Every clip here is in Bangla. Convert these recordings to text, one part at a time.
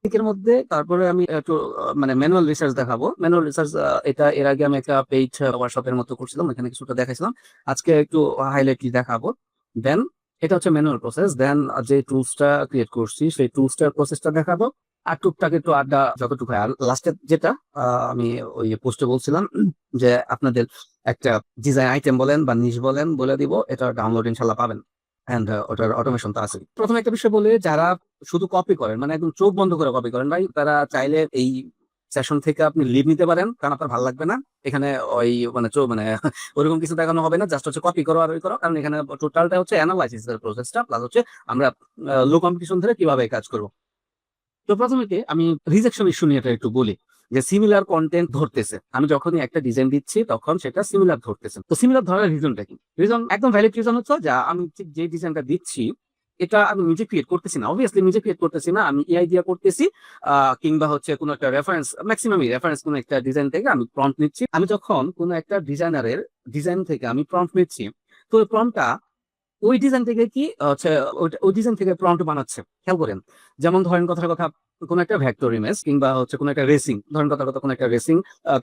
এর মধ্যে তারপরে আমি একটু মানে ম্যানুয়াল রিসার্চ দেখাবো। ম্যানুয়াল রিসার্চ এটা এর আগে আমি একটা পেইড ওয়ার্কশপের মতো করছিলাম, এখানে কিছুটা দেখাইছিলাম, আজকে একটু হাইলাইটলি দেখাবো। দেন এটা হচ্ছে ম্যানুয়াল প্রসেস। দেন যে টুলসটা ক্রিয়েট করছি সেই টুলসটার প্রসেসটা দেখাবো। আর টুকটাক একটু আড্ডা যতটুকু হয়। আর লাস্টে যেটা আমি ওই পোস্টে বলছিলাম যে আপনাদের একটা ডিজাইন আইটেম বলেন বা নিশ বলেন বলে দিব, এটা ডাউনলোড ইনশাল্লাহ পাবেন। এন্ড ওটার অটোমেশন তো আছে। প্রথমে একটা বিষয় বলে, যারা শুধু কপি করেন মানে একদম চোখ বন্ধ করে কপি করেন ভাই, তারা চাইলে এই সেশন থেকে আপনি লিভ নিতে পারেন, কারণ আপনার ভালো লাগবে না এখানে ওই মানে মানে ওরকম কিছু দেখানো হবে না, জাস্ট হচ্ছে কপি করো আর ওই করো। কারণ এখানে টোটালটা হচ্ছে অ্যানালাইসিস এর প্রসেসটা, প্লাস হচ্ছে আমরা লো কম্পিটিশন ধরে কিভাবে কাজ করবো। তো প্রথমে কি আমি রিজেকশন ইস্যু নিয়ে এটা একটু বলি, যে সিমিলার কন্টেন্ট ধরতেছে। আমি যখনই একটা ডিজাইন দিচ্ছি তখন সেটা সিমিলার ধরতেছে। তো সিমিলার ধরার রিজনটা কি? রিজন একদম ভ্যালিড রিজন হচ্ছে যে আমি ঠিক যে ডিজাইনটা দিচ্ছি এটা আমি নিজে ক্রিয়েট করতেছি না, অবভিয়াসলি নিজে ক্রিয়েট করতেছি না, আমি এআই দিয়ে করতেছি। কিংবা হচ্ছে কোনো একটা রেফারেন্স, ম্যাক্সিমামই রেফারেন্স কোনো একটা ডিজাইন থেকে আমি প্রম্পট নিচ্ছি। আমি যখন কোনো একটা ডিজাইনারের ডিজাইন থেকে আমি প্রম্পট নিচ্ছি, তো ওই প্রম্পটটা ওই ডিজাইন থেকে কি হচ্ছে ওই ডিজাইন থেকে প্রম্পট বানাচ্ছে, খেয়াল করেন। যেমন ধরেন কথার কথা কোন একটা ভেক্টর ইমেজ কিংবা হচ্ছে কোন একটা রেসিং, ধরেন কথার কথা কোন একটা রেসিং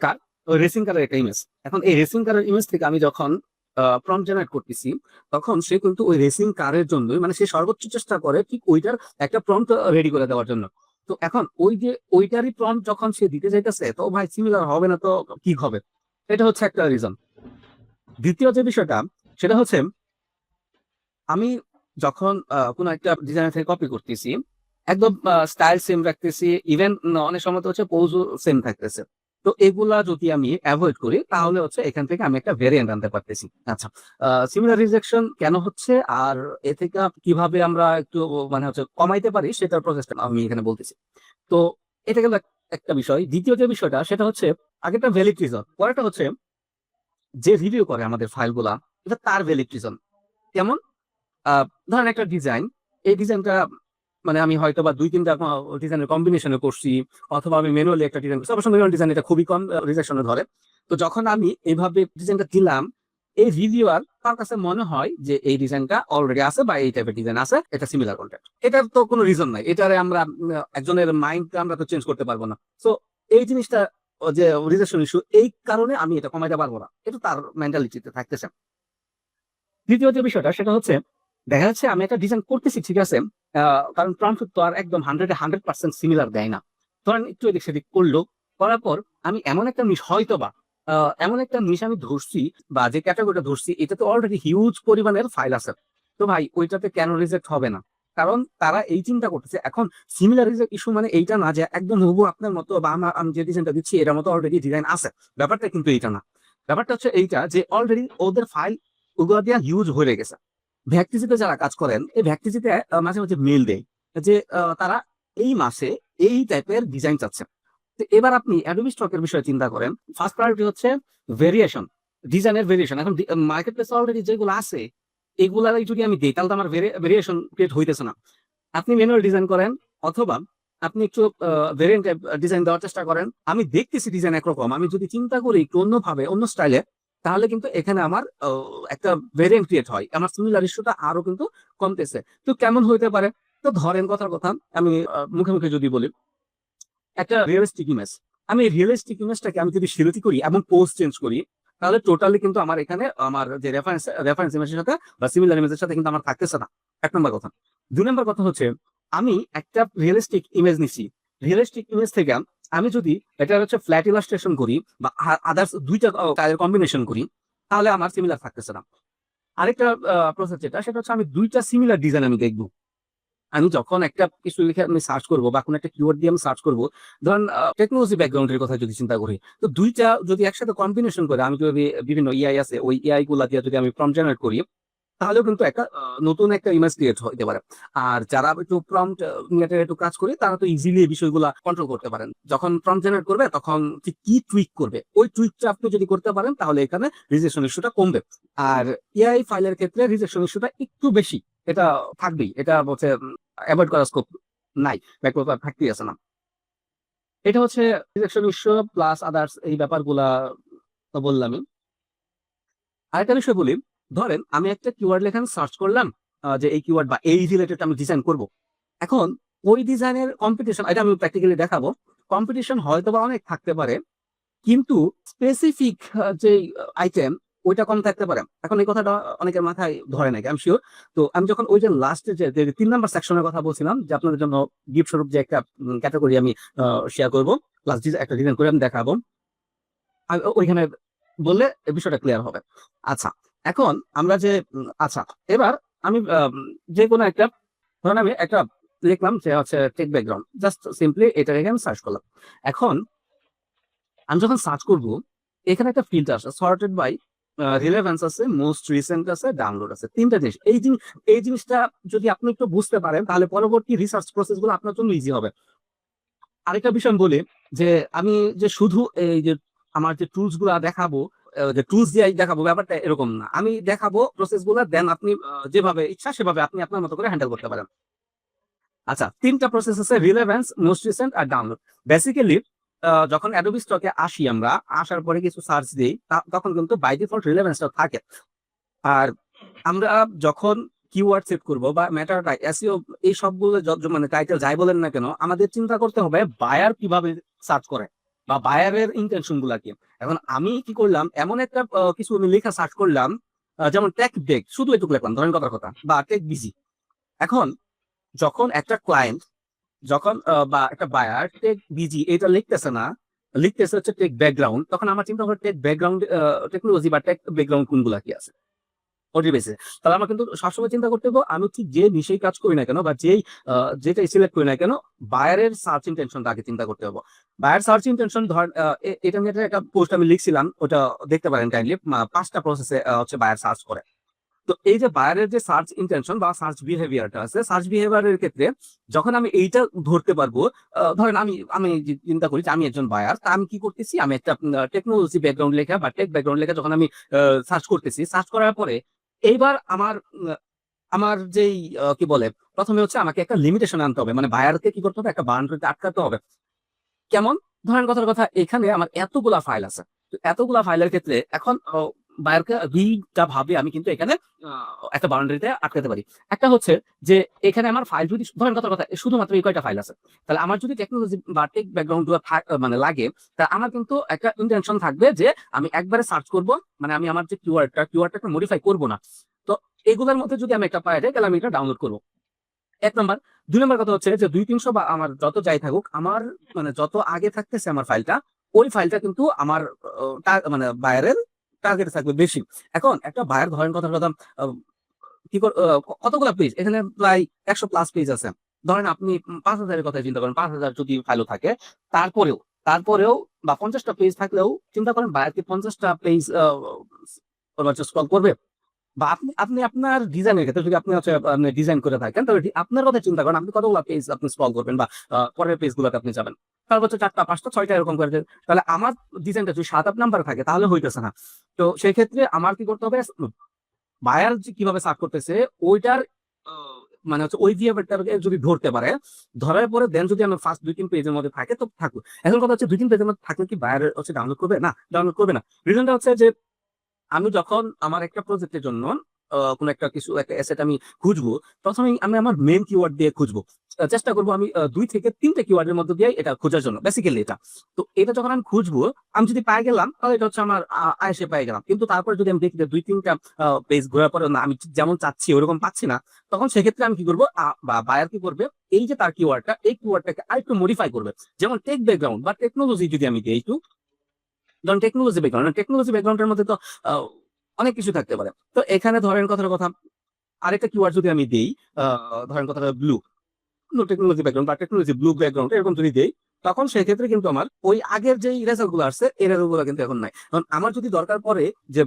কার, ওই রেসিং কারের একটা ইমেজ। এখন এই রেসিং কারের ইমেজ থেকে আমি যখন প্রম্পট জেনারেট করতেছি, তখন সে কিন্তু ওই রেসিং কারের জন্যই মানে সে সর্বোচ্চ চেষ্টা করে ঠিক ওইটার একটা প্রম্পট রেডি করে দেওয়ার জন্য। তো এখন ওই যে ওইটারই প্রম্পট যখন সে দিতে যাইতেছে, তো ভাই সিমিলার হবে না তো কি হবে? এটা হচ্ছে একটা রিজন। দ্বিতীয় যে বিষয়টা সেটা হচ্ছে, আমি যখন কোনো একটা ডিজাইনার থেকে কপি করতেছি, একদম স্টাইল সেম রাখতেছি, ইভেন অনেক সময় তো হচ্ছে পোজও সেম থাকতেছে। তো এগুলা যদি আমি অ্যাভয়েড করি, তাহলে হচ্ছে এখান থেকে আমি একটা ভেরিয়েন্ট আনতে পারতেছি। আচ্ছা, সিমিলার রিজেকশন কেন হচ্ছে আর এ থেকে কিভাবে আমরা একটু মানে হচ্ছে কমাইতে পারি সেটার প্রসেসটা আমি এখানে বলতেছি। তো এটা গেল একটা বিষয়। দ্বিতীয় যে বিষয়টা সেটা হচ্ছে, আগেটা ভ্যালিড রিজন, পরেরটা হচ্ছে যে রিভিউ করে আমাদের ফাইলগুলা, এটা তার ভ্যালিড রিজন। কেমন? ধরেন একটা ডিজাইন, এই ডিজাইনটা মানে আমি হয়তো বা দুই তিনটা ডিজাইনের কম্বিনেশনে করছি, অথবা আমি ম্যানুয়ালি একটা ডিজাইন করছি। অবশ্য ম্যানুয়াল ডিজাইন এটা খুবই কম রিজেকশনে ধরে। তো যখন আমি এইভাবে ডিজাইনটা দিলাম, এই রিভিউয়ার তার কাছে মনে হয় যে এই ডিজাইনটা অলরেডি আছে বা এই টাইপের ডিজাইন আছে, এটা সিমিলার কন্টেন্ট। এটার তো কোনো রিজন নাই, এটারে আমরা একজনের মাইন্ড আমরা তো চেঞ্জ করতে পারবো না। তো এই জিনিসটা যে রিজেকশন ইস্যু, এই কারণে আমি এটা কমাইতে পারবো না, এটা তার মেন্টালিটিতে থাকতেছে। তৃতীয় যে বিষয়টা সেটা হচ্ছে, দেখা যাচ্ছে আমি একটা ডিজাইন করতেছি, ঠিক আছে, কারণ প্রম্পট তো আর একদম 100% সিমিলার দেয় না। ধরেন একটু এদিক সেদিক করলো, করার পর আমি এমন একটা নিশ হয়তো বা এমন একটা নিশ আমি ধরছি বা যে ক্যাটাগরিটা ধরছি, এটা তো অলরেডি হিউজ পরিমাণের ফাইল আছে। তো ভাই ওইটাতে কেন রিজেক্ট হবে না? কারণ তারা এই চিন্তা করতেছে এখন সিমিলার রিজেক্ট ইস্যু মানে এইটা না যে একদম হুবহু আপনার মতো বা আমি যে ডিজাইনটা দিচ্ছি এটার মতো অলরেডি ডিজাইন আছে। ব্যাপারটা কিন্তু এইটা না। ব্যাপারটা হচ্ছে এইটা যে অলরেডি ওদের ফাইল ওগুলো দিয়ে হিউজ হয়ে গেছে। ভ্যাকটিজিতে যারা কাজ করেন, এই ভ্যাকটিজিতে মাঝে মাঝে মেল দেয় যে তারা এই মাসে এই টাইপের ডিজাইন চাচ্ছে। তো এবার আপনি অ্যাডোবি স্টকের বিষয়ে চিন্তা করেন, ফার্স্ট প্রায়োরিটি হচ্ছে ভেরিয়েশন, ডিজাইনের ভেরিয়েশন। এখন মার্কেট প্লেসে অলরেডি যেগুলো আছে এগুলাই যদি আমি দিই, তাহলে তো আমার ভেরিয়েশন ক্রিয়েট হইতেছে না। আপনি ম্যানুয়াল ডিজাইন করেন, অথবা আপনি একটু ভেরিয়েন্ট ডিজাইন দেওয়ার চেষ্টা করেন। আমি দেখতেছি ডিজাইন একরকম, আমি যদি চিন্তা করি একটু অন্যভাবে অন্য স্টাইলে, তাহলে কিন্তু এখানে আমার একটা ভেরিয়েন্ট ক্রিয়েট হয়, আমার সিমিলার ইস্যুটা আরো কিন্তু কমতেছে। তো কেমন হইতে পারে? তো ধরেন কথার কথা আমি মুখে মুখে যদি বলি, একটা রিয়েলিস্টিক ইমেজ, আমি রিয়েলিস্টিক ইমেজটাকে আমি যদি সিলেক্ট করি এবং পোজ চেঞ্জ করি, তাহলে টোটালি কিন্তু আমার এখানে আমার যে রেফারেন্স ইমেজের সাথে বা সিমিলার ইমেজের সাথে কিন্তু আমার থাকতেছে না। এক নম্বর কথা। দুই নম্বর কথা হচ্ছে, আমি একটা রিয়েলিস্টিক ইমেজ নিছি, রিয়েলিস্টিক ইমেজ থেকে আমি যদি এটা হচ্ছে ফ্ল্যাট ইলাস্ট্রেশন করি বা আদার্স দুইটা কম্বিনেশন করি, তাহলে আমার সিমিলার থাকতেছে না। আরেকটা প্রসেস যেটা সেটা হচ্ছে, আমি দুইটা সিমিলার ডিজাইন আমি দেখবো। আমি যখন একটা কিছু লিখে আমি সার্চ করবো বা কোনো একটা কিওয়ার্ড দিয়ে আমি সার্চ করবো, ধরেন টেকনোলজি ব্যাকগ্রাউন্ডের কথা যদি চিন্তা করি, তো দুইটা যদি একসাথে কম্বিনেশন করে আমি যদি বিভিন্ন এআই আছে ওই এআই গুলা দিয়ে যদি আমি প্রম্পট জেনারেট করি, তাহলেও কিন্তু একটা নতুন একটা ইমেজ ক্রিয়েট হতে পারে। আর যারা একটু প্রম্পট নিয়ে একটু কাজ করে, তারা তো ইজিলি এই বিষয়গুলা কন্ট্রোল করতে পারেন। যখন প্রম্পট জেনারেট করবে তখন ঠিক কি টুইক করবে, ওই টুইকটা আপনি যদি করতে পারেন, তাহলে এখানে রিজেকশন ইস্যুটা কমবে। আর এআই ফাইলের ক্ষেত্রে রিজেকশন ইস্যুটা একটু বেশি, এটা থাকবেই, এটা হচ্ছে অ্যাভয়েড করার স্কোপ নাই, ব্যাকওয়ার্ড থাকতেই আছে না। এটা হচ্ছে রিজেকশন ইস্যু প্লাস আদার্স এই ব্যাপারগুলা তো বললামই। আরেকটা বিষয় বলি, ধরেন আমি একটা কিওয়ার্ড লেখা সার্চ করলাম, যে এই কিওয়ার্ড বা এই রিলেটেড আমি ডিজাইন করব। এখন ওই ডিজাইনের কম্পিটিশন, এটা আমি প্র্যাকটিক্যালি দেখাবো, কম্পিটিশন হয়তো বা অনেক থাকতে পারে, কিন্তু স্পেসিফিক যে আইটেম ওইটা কম থাকতে পারে। এখন এই কথাটা অনেকের মাথায় ধরে নাকি আমি শিওর। তো আমি যখন ওই যে লাস্টে যে 3 নাম্বার সেকশনের কথা বলছিলাম যে আপনাদের জন্য গিফট স্বরূপ যে একটা ক্যাটাগরি আমি শেয়ার করবো, প্লাস একটা ডিজাইন করে আমি দেখাবো, ওইখানে বললে এই বিষয়টা ক্লিয়ার হবে। আচ্ছা, এখন আমরা যে আচ্ছা, এবার আমি যে কোনো একটা, ধরেন আমি একটা লিখলাম যে হচ্ছে টেক ব্যাকগ্রাউন্ড, জাস্ট সিম্পলি এটাকে আমি সার্চ করলাম। এখন আমি যখন সার্চ করব, এখানে একটা ফিল্টার আছে, সর্টেড বাই রিলেভেন্স আছে, মোস্ট রিসেন্ট আছে, ডাউনলোড আছে, 3টা জিনিস। এই জিনিসটা যদি আপনি একটু বুঝতে পারেন তাহলে পরবর্তী রিসার্চ প্রসেস গুলো আপনার জন্য ইজি হবে। আরেকটা বিষয় আমি বলি যে আমি যে শুধু এই যে আমার যে টুলস গুলা দেখাবো, যে টুলস দিয়ে দেখাবো, ব্যাপারটা এরকম না। আমি দেখাবো প্রসেস গুলা, দেন আপনি যেভাবে ইচ্ছা সেভাবে আপনি আপনার মতো করে হ্যান্ডেল করতে পারেন। আচ্ছা, 3টা প্রসেস আছে, রিলেভেন্স, মোস্ট রিসেন্ট আর ডাউনলোড। বেসিক্যালি যখন অ্যাডোবি স্টকে আসি, আমরা আসার পরে কিছু সার্চ দিই, তখন কিন্তু বাই ডিফল্ট রিলেভেন্সটা থাকে। আর আমরা যখন কিওয়ার্ড সেট করব বা ম্যাটার এসইও, এই সবগুলো মানে টাইটেল যাই বলেন না কেন, আমাদের চিন্তা করতে হবে বায়ার কিভাবে সার্চ করে বা বায়ারের ইন্টেনশন গুলা কি। এখন আমি কি করলাম, এমন একটা কিছু আমি লেখা সার্চ করলাম, যেমন টেক বেগ, শুধু এটুকু লিখলাম, ধরেন কথার কথা, বা টেক বিজি। এখন যখন একটা ক্লায়েন্ট, যখন বা একটা বায়ার টেক বিজি এটা লিখতেছে না, লিখতেছে হচ্ছে টেক ব্যাকগ্রাউন্ড, তখন আমার চিন্তা হবে টেক ব্যাকগ্রাউন্ড টেকনোলজি বা টেক ব্যাকগ্রাউন্ড কোনগুলা কি আছে ওটির বেসে। তাহলে আমার কিন্তু সবসময় চিন্তা করতে হবে, আমি ঠিক যে নিশেই কাজ করি না কেন বা যেটাই সিলেক্ট করি না কেন, বায়ারের সার্চ ইন্টেনশনটা আগে চিন্তা করতে হবে। বায়ার সার্চ ইন্টেনশন ধর, এটা নিয়ে একটা পোস্ট আমি লিখছিলাম, ওটা দেখতে পারেন কাইন্ডলি। 5টা প্রসেসে হচ্ছে বায়ার সার্চ করে। তো এই যে বায়ারের যে সার্চ ইন্টেনশন বা সার্চ বিহেভিয়ারটা আছে, সার্চ বিহেভিয়ারের ক্ষেত্রে যখন আমি এইটা ধরতে পারবো, ধরেন আমি আমি চিন্তা করি যে আমি একজন বায়ার, তা আমি কি করতেছি, আমি একটা টেকনোলজি ব্যাকগ্রাউন্ড লেখা বা টেক ব্যাকগ্রাউন্ড লেখা যখন আমি সার্চ করতেছি, সার্চ করার পরে এইবার আমার যেই কি বলে, প্রথমে হচ্ছে আমাকে একটা লিমিটেশন আনতে হবে, মানে বায়ারকে কি করতে হবে, একটা বাউন্ডারিতে আটকাতে হবে। কেমন? ধরেন কথার কথা, এখানে আমার এতগুলা ফাইল আছে। তো এতগুলা ফাইলের ক্ষেত্রে এখন বায়ারকে ২টা ভাবে আমি কিন্তু এখানে একটা বাউন্ডারিতে আটকাতে পারি। একটা হচ্ছে যে এখানে আমার ফাইল যদি, ধরেন কথার কথা, শুধুমাত্র এই কয়টা ফাইল আছে। তাহলে আমার যদি টেকনোলজি বা টেক ব্যাকগ্রাউন্ড গুলো মানে লাগে, তা আমার কিন্তু একটা ইনটেনশন থাকবে যে আমি একবারে সার্চ করব, মানে আমি আমার যে কিওয়ার্ডটা মডিফাই করব না। তো এগুলোর মধ্যে যদি আমি একটা পাই যাই, তাহলে আমি এটা ডাউনলোড করব। 1 নাম্বার। 2 নাম্বার কথা হচ্ছে যে 200-300 বা আমার যত যাই থাকুক, আমার মানে যত আগে থাকতেছে আমার ফাইলটা, ওই ফাইলটা কিন্তু আমার মানে বায়ারের টার্গেট থাকবে বেশি। এখন একটা বায়ার, ধরেন কথার কথা, আহ, কতগুলা পেজ, এখানে প্রায় 100+ পেজ আছে। ধরেন আপনি 5,000-এর কথা চিন্তা করেন, 5,000 যদি ফাইলও থাকে, তারপরেও তারপরেও বা 50টা পেজ থাকলেও চিন্তা করেন বায়ার কি 50টা পেজ স্ক্রল করবে? বা আপনি আপনি আপনার ডিজাইনের ক্ষেত্রে যদি আপনি হচ্ছে আপনি ডিজাইন করে থাকেন, তাহলে আপনার কথা চিন্তা করেন, আপনি কতগুলো পেজ আপনি স্ক্রল করবেন বা পরের পেজ গুলোতে আপনি যাবেন। সর্বোচ্চ 4টা, 5টা, 6টা এরকম করে। তাহলে আমার ডিজাইনটা যদি 7-8 নাম্বার থাকে তাহলে হইতেছে না। তো সেই ক্ষেত্রে আমার কি করতে হবে, বায়ার যে কিভাবে সার্চ করতেছে ওইটার মানে হচ্ছে ওই বিহেভিয়ারটাকে যদি ধরতে পারে, ধরার পরে দেন যদি আমার ফার্স্ট 2-3 পেজের মধ্যে থাকে তো থাকুক। এখন কথা হচ্ছে 2-3 পেজের মধ্যে থাকলে কি বায়ার হচ্ছে ডাউনলোড করবে? না, ডাউনলোড করবে না। রিজনটা হচ্ছে যে আমি যখন আমার একটা প্রজেক্টের জন্য কোনো একটা কিছু একটা অ্যাসেট আমি খুঁজবো, প্রথমেই আমি আমার মেইন কিওয়ার্ড দিয়ে খুঁজবো। চেষ্টা করবো আমি 2 থেকে 3টে কিওয়ার্ডের মধ্যে দিয়ে এটা খোঁজার জন্য, বেসিক্যালি এটা। তো এটা যখন আমি খুঁজবো, আমি যদি পাই গেলাম তাহলে এটা হচ্ছে আমার আয়েসে পাই গেলাম। কিন্তু তারপরে যদি আমি দেখি যে 2-3টা পেজ ঘোরার পরে না, আমি ঠিক যেমন চাচ্ছি ওরকম পাচ্ছি না, তখন সেক্ষেত্রে আমি কি করবো, বা বায়ার কি করবে, এই যে তার কিওয়ার্ডটা, এই কিওয়ার্ডটাকে আরেকটু মডিফাই করবে। যেমন টেক ব্যাকগ্রাউন্ড বা টেকনোলজি যদি আমি দিই একটু, ধরেন টেকনোলজি ব্যাকগ্রাউন্ডের মধ্যে তো আহ, অনেক কিছু থাকতে পারে। তো এখানে ধরেন কথার কথা, আরেকটা কিওয়ার্ড যদি আমি দিই, ধরেন কথাটা ব্লু, টেকনোলজি ব্যাকগ্রাউন্ড বা টেকনোলজি ব্লু ব্যাকগ্রাউন্ড এরকম যদি দেই, তখন সেক্ষেত্রে কিন্তু আমার ওই আগের যে রেজাল্ট গুলো আসছে এই রেজাল্ট গুলো কিন্তু এখন নাই। কারণ আমার যদি দরকার পড়ে যে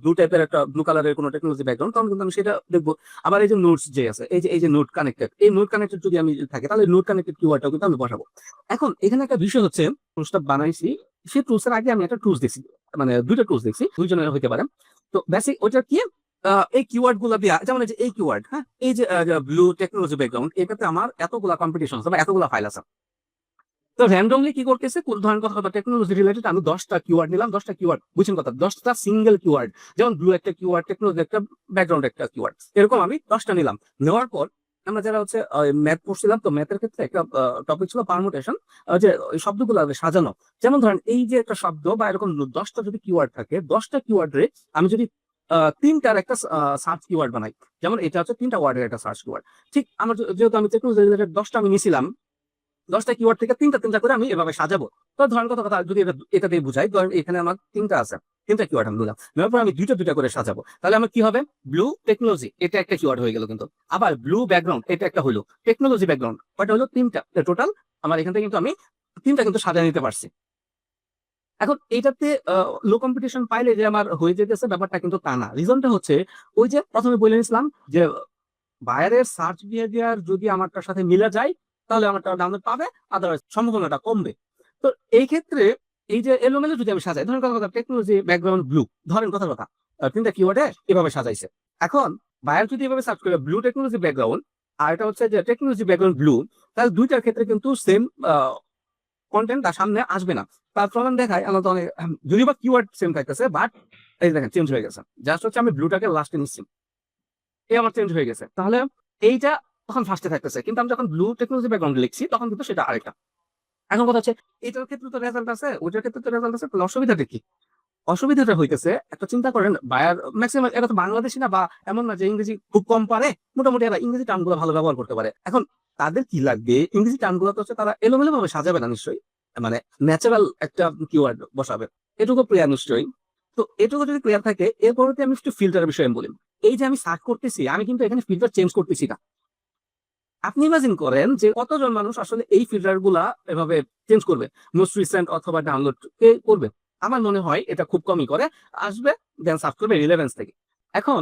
ব্লু টাইপের একটা ব্লু কালারের কোনো টেকনোলজি ব্যাকগ্রাউন্ড, তখন কিন্তু আমি সেটা দেখবো। আবার এই যে নোটস যে আছে, এই যে নোট কানেক্টেড, এই নোট কানেক্টেড যদি আমি থাকে, তাহলে নোট কানেক্টেড কিওয়ার্ডটাও কিন্তু আমি বসাবো। এখন এখানে একটা বিষয় হচ্ছে, টুলসটা বানাইছি, সেই টুলসের আগে আমি একটা টুলস দেখছি, মানে 2টা টুলস দেখছি, 2 জনের হইতে পারে। তো বেসিক ওইটা কি, এই কিওয়ার্ড গুলা দিয়া, যেমন এই যে এই কিওয়ার্ড, হ্যাঁ, এই যে ব্লু টেকনোলজি ব্যাকগ্রাউন্ড, এটাতে আমার এতগুলা কম্পিটিশন আছে বা এতগুলা ফাইল আছে। তো র্যান্ডমলি কি করতেছে, কোন ধরনের কথা টেকনোলজি রিলেটেড, আমি 10টা কিওয়ার্ড নিলাম, 10টা কিওয়ার্ড, বুঝছেন কথা, 10টা সিঙ্গেল কিওয়ার্ড, যেমন ব্লু একটা কিওয়ার্ড, টেকনোলজি একটা, ব্যাকগ্রাউন্ড একটা কিওয়ার্ড, এরকম আমি 10টা নিলাম। নেওয়ার পর আমরা যারা হচ্ছে ম্যাথ পড়ছিলাম, তো ম্যাথের ক্ষেত্রে একটা টপিক ছিল পারমুটেশন, যে ওই শব্দগুলো সাজানো। যেমন ধরেন এই যে একটা শব্দ বা এরকম 10টা যদি কিওয়ার্ড থাকে, 10টা কিওয়ার্ডে আমি যদি তিনটার একটা সার্চ কিওয়ার্ড বানাই, যেমন এটা হচ্ছে 3টা ওয়ার্ডের একটা সার্চ কিওয়ার্ড। ঠিক আমার যেহেতু আমি টেকনোলজি রিলেটেড 10টা আমি নিছিলাম, 10টা কিওয়ার্ড থেকে তিনটা তিনটা করে আমি এভাবে সাজাবো। তো ধরেন কথা কথা যদি এটা দিয়ে বুঝাই, ধরেন এখানে আমার 3টা আছে, 3টা কিওয়ার্ড আমি দিলাম, নেওয়ার পর আমি দুইটা দুইটা করে সাজাবো, তাহলে আমার কি হবে? ব্লু টেকনোলজি, এটা একটা কিওয়ার্ড হয়ে গেল কিন্তু। আবার ব্লু ব্যাকগ্রাউন্ড, এটা একটা হলো টেকনোলজি ব্যাকগ্রাউন্ড, কয়টা হলো? 3টা টোটাল। আমার এখান থেকে কিন্তু আমি 3টা কিন্তু সাজা নিতে পারছি। এখন এইটাতে লো কম্পিটিশন পাইলে যে আমার হয়ে যেতেছে, ব্যাপারটা কিন্তু তা না। রিজনটা হচ্ছে ওই যে প্রথমে বলে নিছিলাম যে বায়ারের সার্চ বিহেভিয়ার যদি আমারটার সাথে মিলে যায়, তাহলে আমারটা ডাউনলোড পাবে, আদারওয়াইজ সম্ভাবনাটা কমবে। তো এই ক্ষেত্রে এই যে এলোমেলো যদি আমি সাজাই, ধরেন কথা কথা টেকনোলজি ব্যাকগ্রাউন্ড ব্লু, ধরেন কথা কথা 3টা কিওয়ার্ডে এভাবে সাজাইছে। এখন বায়ার যদি এভাবে সার্চ করে ব্লু টেকনোলজি ব্যাকগ্রাউন্ড, আর এটা হচ্ছে যে টেকনোলজি ব্যাকগ্রাউন্ড ব্লু, তাহলে দুইটার ক্ষেত্রে কিন্তু সেম কন্টেন্ট তার সামনে আসবে না। তার প্রমাণ দেখায় আমরা তো অনেক, যদি বা কিওয়ার্ড সেম থাকতেছে, বাট এই দেখেন চেঞ্জ হয়ে গেছে। জাস্ট হচ্ছে আমি ব্লুটাকে লাস্টে নিচ্ছি, এই আমার চেঞ্জ হয়ে গেছে। তাহলে এইটা তখন ফার্স্টে থাকতেছে, কিন্তু আমি যখন ব্লু টেকনোলজি ব্যাকগ্রাউন্ড লিখছি তখন কিন্তু সেটা আরেকটা। এখন কথা হচ্ছে এটার ক্ষেত্রে তো রেজাল্ট আছে, ওইটার ক্ষেত্রে তো রেজাল্ট আছে, তাহলে অসুবিধাটা কি? অসুবিধাটা হইতেছে, একটা চিন্তা করেন, বায়ার ম্যাক্সিমাম এরা তো বাংলাদেশি না, বা এমন না যে ইংরেজি খুব কম পারে, মোটামুটি এরা ইংরেজি টার্মগুলো ভালো ব্যবহার করতে পারে। এখন তাদের কি লাগবে? ইংরেজি টার্মগুলো তো হচ্ছে তারা এলোমেলো ভাবে সাজাবে না নিশ্চয়ই, মানে ন্যাচারাল একটা কিওয়ার্ড বসাবে, এটুকু ক্লিয়ার নিশ্চয়ই। তো এটুকু যদি ক্লিয়ার থাকে, এরপরে আমি একটু ফিল্টারের বিষয়ে বলি। এই যে আমি সার্চ করতেছি, আমি কিন্তু এখানে ফিল্টার চেঞ্জ করতেছি না। আপনি ইমাজিন করেন যে কতজন মানুষ আসলে এই ফিল্টার গুলা এভাবে চেঞ্জ করবে, মোস্ট রিসেন্ট অথবা ডাউনলোড কে করবে? আমার মনে হয় এটা খুব কমই করে, আসবে দেন সার্চ করবে রিলেভেন্স থেকে। এখন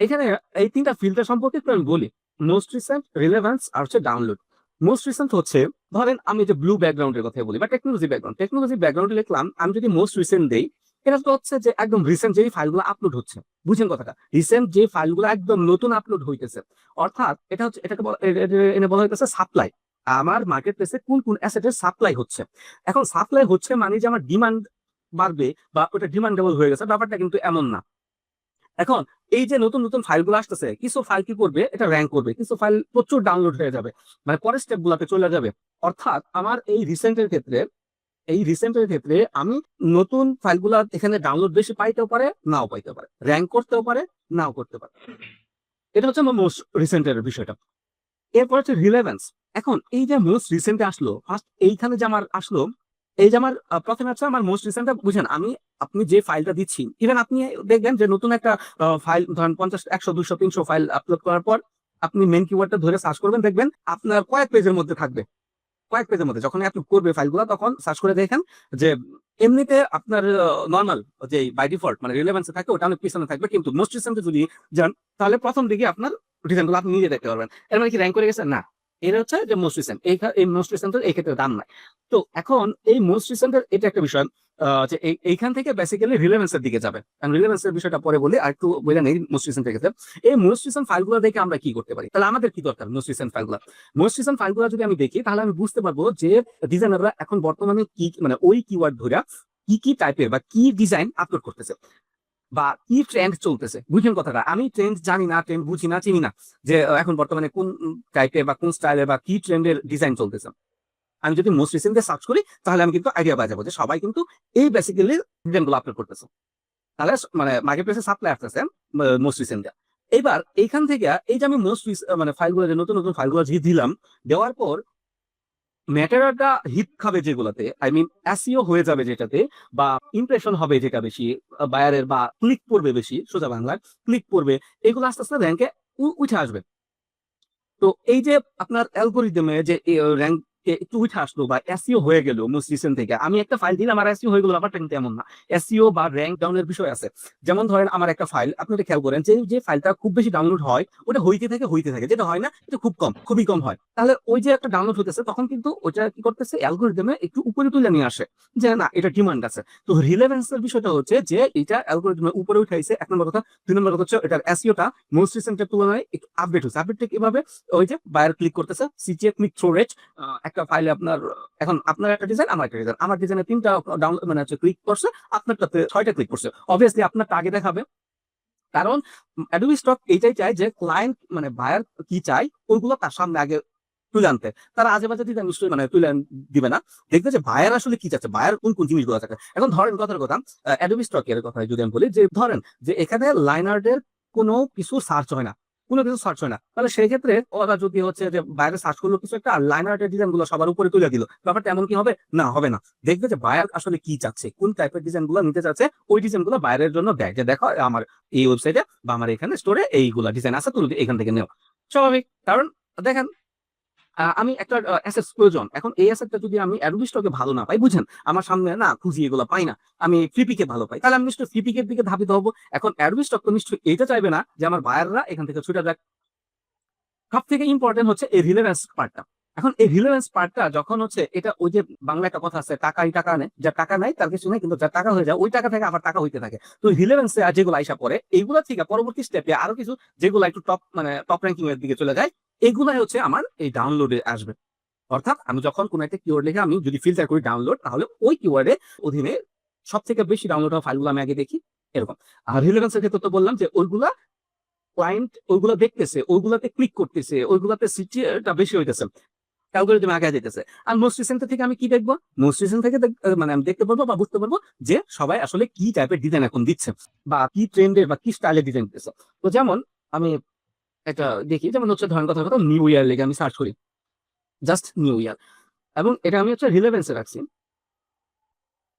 এখানে এই 3টা ফিল্টার সম্পর্কে একটু আমি বলি। মোস্ট রিসেন্ট, রিলেভেন্স আর হচ্ছে ডাউনলোড। মোস্ট রিসেন্ট হচ্ছে, ধরেন আমি যে ব্লু ব্যাকগ্রাউন্ডের কথা বলি বা টেকনোলজি ব্যাকগ্রাউন্ডে লিখলাম, আমি যদি মোস্ট রিসেন্ট দেই, এটা তো হচ্ছে যে একদম রিসেন্ট যেই ফাইলগুলো আপলোড হচ্ছে। বুঝেন কথাটা? রিসেন্ট যে ফাইলগুলো একদম নতুন আপলোড হইতেছে, অর্থাৎ এটা হচ্ছে, এটাকে এনে বলা হইতেছে সাপ্লাই। আমার মার্কেট প্লেসে কোন কোন অ্যাসেটের সাপ্লাই হচ্ছে। এখন সাপ্লাই হচ্ছে মানে যে আমার ডিমান্ড বাড়বে বা ওটা ডিমান্ডেবল হয়ে গেছে, ব্যাপারটা কিন্তু এমন না। এখন এই যে নতুন নতুন ফাইলগুলো আসতেছে, কিছু ফাইল কি করবে, এটা র্যাঙ্ক করবে, কিছু ফাইল প্রচুর ডাউনলোড হয়ে যাবে, মানে পরের স্টেপ গুলাতে চলে যাবে। অর্থাৎ আমার এই রিসেন্টের ক্ষেত্রে আমি নতুন ফাইলগুলা এখানে ডাউনলোড বেশি পাইতেও পারে, নাও পাইতে পারে, র্যাঙ্ক করতেও পারে, নাও করতে পারে। এটা হচ্ছে আমার মোস্ট রিসেন্টের বিষয়টা। এরপর হচ্ছে রিলেভেন্স। এখন এই যে মোস্ট রিসেন্টে আসলো, ফার্স্ট এইখানে যে আমার আসলো, এই যে আমার প্রথমে হচ্ছে আমার মোস্ট রিসেন্টটা, বুঝেন আমি, আপনি যে ফাইলটা দিচ্ছি, ইভেন আপনি দেখবেন যে নতুন একটা ফাইল, ধরেন 50, 100, 200, 300 ফাইল আপলোড করার পর আপনি মেন কিওয়ার্ডটা ধরে সার্চ করবেন, দেখবেন আপনার কয়েক পেজের মধ্যে থাকবে। কয়েক পেজের মধ্যে যখন আপনি করবে ফাইলগুলো, তখন সার্চ করে দেখেন যে এমনিতে আপনার নর্মাল যে বাই ডিফল্ট মানে রিলেভেন্সে থাকে, ওটা অনেক পিছনে থাকবে, কিন্তু মোস্ট রিসেন্টে যদি যান, তাহলে প্রথম দিকে আপনার রিজনগুলো আপনি নিজে দেখতে পারবেন। এর মানে কি র্যাঙ্ক করে গেছে? না, এটা হচ্ছে যে মোস্ট রিসেন্ট, এই মোস্ট রিসেন্টের এই ক্ষেত্রে দাম নাই। তো এখন এই মোস্ট রিসেন্টের এটা একটা বিষয়, যে এইখান থেকে বেসিক্যালি রিলেভেন্সের দিকে যাবে। কারণ রিলেভেন্সের বিষয়টা পরে বলি, আর একটু বলে নেই মোস্ট রিসেন্টের ক্ষেত্রে। এই মোস্ট রিসেন্ট ফাইলগুলো দেখে আমরা কি করতে পারি? তাহলে আমাদের কি দরকার? মোস্ট রিসেন্ট ফাইলগুলো যদি আমি দেখি, তাহলে আমি বুঝতে পারবো যে ডিজাইনাররা এখন বর্তমানে কি, মানে ওই কিওয়ার্ড ধরে কি কি টাইপের বা কি ডিজাইন আপলোড করতেছে বা কি ট্রেন্ড চলতেছে। বুঝলেন কথাটা? আমি ট্রেন্ড জানি না, ট্রেন্ড বুঝি না, চিনি না, যে এখন বর্তমানে কোন টাইপের বা কোন স্টাইলের বা কি ট্রেন্ডের ডিজাইন চলতেছে। আমি যদি মোস্ট রিসেন্ট সার্চ করি, তাহলে আমি কিন্তু আইডিয়া পাই যাবো যে সবাই কিন্তু এই বেসিক্যালি ডিজাইনগুলো আপলোড করতেছে। তাহলে মানে মার্কেট প্লেসে সাপ্লাই আসতেছে মোস্ট রিসেন্ট। এবার এইখান থেকে এই যে আমি মানে ফাইলগুলো, যে নতুন নতুন ফাইলগুলো যে দিলাম, দেওয়ার পর ম্যাটেরিয়ালটা হিট খাবে যেগুলাতে, আই মিন এসইও হয়ে যাবে যেটাতে, বা ইমপ্রেশন হবে যেটা বেশি বায়ারের, বা ক্লিক করবে বেশি, সোজা বাংলায় ক্লিক করবে, এগুলো আস্তে আস্তে র্যাঙ্কে উঠে আসবে। তো এই যে আপনার অ্যালগোরিদমে যে র্যাঙ্ক একটু উঠে আসলো বা এসইও হয়ে গেল মোস্ট রিসেন্ট থেকে, আমি একটা ফাইল দিলাম আর এসইও হয়ে গেল, ব্যাপারটা কিন্তু এমন না। এসইও বা র্যাঙ্ক ডাউনের বিষয় আছে। যেমন ধরেন আমার একটা ফাইল, আপনি এটা খেয়াল করেন, যে যে ফাইলটা খুব বেশি ডাউনলোড হয়, ওটা হইতে থাকে, যেটা হয় না এটা খুব কম, খুবই কম হয়। তাহলে ওই যে একটা ডাউনলোড হতেছে, তখন কিন্তু ওটা কি করতেছে, অ্যালগোরিদমে একটু উপরে তুলে নিয়ে আসে, যে না এটা ডিমান্ড আছে। তো রিলেভেন্সের বিষয়টা হচ্ছে যে এটা অ্যালগোরিদমে উপরে উঠাইছে, এক নম্বর কথা। 2 নম্বর কথা হচ্ছে এটার এসইওটা মোস্ট রিসেন্টের তুলনায় একটু আপডেট হচ্ছে। আপডেটটা কিভাবে? ওই যে বায়ার ক্লিক করতেছে, সিটিএ ক্লিক থ্রু রেট, একটা ফাইলে আপনার, এখন আপনার একটা ডিজাইন, আমার একটা ডিজাইন, আমার ডিজাইনে 3টা ডাউন মানে হচ্ছে ক্লিক করছে, আপনারটাতে 6টা ক্লিক করছে। অবভিয়াসলি আপনারটা আগে দেখাবে, কারণ অ্যাডোবি স্টক এইটাই চায় যে ক্লায়েন্ট মানে বায়ার কি চায় ওইগুলো তার সামনে আগে তুলে আনতে। তারা আজে বাজে ডিজাইন নিশ্চয়ই মানে তুলে দিবে না, দেখবে যে বায়ার আসলে কি চাচ্ছে, বায়ার কোন কোন জিনিসগুলো চাচ্ছে। এখন ধরেন কথার কথা অ্যাডোবি স্টকের কথা যদি আমি বলি, যে ধরেন যে এখানে লাইন আর্টের কোনো কিছু সার্চ হয় না, কোনো কিছু সার্চ হয় না, তাহলে সেই ক্ষেত্রে ওরা যদি হচ্ছে যে বাইরে সার্চ করলো কিছু একটা, আর লাইন আর্টের ডিজাইন গুলো সবার উপরে তুলে দিল, ব্যাপারটা এমন কি হবে? না, হবে না। দেখবে যে বায়ার আসলে কি চাচ্ছে, কোন টাইপের ডিজাইন গুলো নিতে চাচ্ছে, ওই ডিজাইন গুলো বাইরের জন্য দেয়, যে দেখো আমার এই ওয়েবসাইটে বা আমার এখানে স্টোরে এইগুলা ডিজাইন আছে, তুমি এখান থেকে নেও। স্বাভাবিক, কারণ দেখেন আমি একটা অ্যাসেটস প্রয়োজন, এখন এই অ্যাসেটটা যদি আমি অ্যাডোবি স্টকে ভালো না পাই, বুঝেন আমার সামনে না খুঁজি এগুলো পাই না, আমি ফ্লিপিকে ভালো পাই, তাহলে আমি নিশ্চয়ই ফ্লিপিকের দিকে ধাবিত হবো। এখন অ্যাডোবি স্টক তো নিশ্চয়ই এইটা চাইবে না যে আমার বায়াররা এখান থেকে ছুটে যাক। সব থেকে ইম্পর্টেন্ট হচ্ছে এই রিলেভেন্স পার্টটা। এখন এই রিলেভেন্স পার্টটা যখন হচ্ছে, এটা ওই যে বাংলা একটা কথা আছে, টাকাই টাকা নেই, যার টাকা নাই তার কিছু নেই, কিন্তু যার টাকা হয়ে যায় ওই টাকা থেকে আবার টাকা হইতে থাকে। তো রিলেভেন্সে যেগুলো আইসা পড়ে এইগুলো থেকে পরবর্তী স্টেপে আরো কিছু যেগুলো একটু টপ মানে টপ র্যাঙ্কিং এর দিকে চলে যায়, এগুলাই হচ্ছে আমার এই ডাউনলোডে আসবে। অর্থাৎ আমি যখন কোনো একটা কিওয়ার্ড লিখে আমি যদি ফিল্টার করি ডাউনলোড, তাহলে ওই কিওয়ার্ডের অধীনে সব থেকে বেশি ডাউনলোড হওয়া ফাইলগুলো আমি আগে দেখি, এরকম। আর রিলেভেন্সের ক্ষেত্রে তো বললাম যে ওইগুলা ক্লায়েন্ট ওইগুলো দেখতেছে, ওইগুলাতে ক্লিক করতেছে, ওইগুলাতে সিটিটা বেশি হইতেছে, অ্যালগরিদম আগে যেতেছে। আর মোস্ট রিসেন্ট থেকে আমি কি দেখবো? মোস্ট রিসেন্ট থেকে মানে আমি দেখতে পারবো বা বুঝতে পারবো যে সবাই আসলে কি টাইপের ডিজাইন এখন দিচ্ছে, বা কি ট্রেন্ডের বা কি স্টাইলের ডিজাইন দিচ্ছে। তো যেমন আমি একটা দেখি, যেমন হচ্ছে ধরেন কথা কথা নিউ ইয়ার লেগে আমি সার্চ করি, জাস্ট নিউ ইয়ার, এবং এটা আমি হচ্ছে রিলেভেন্সে রাখছি।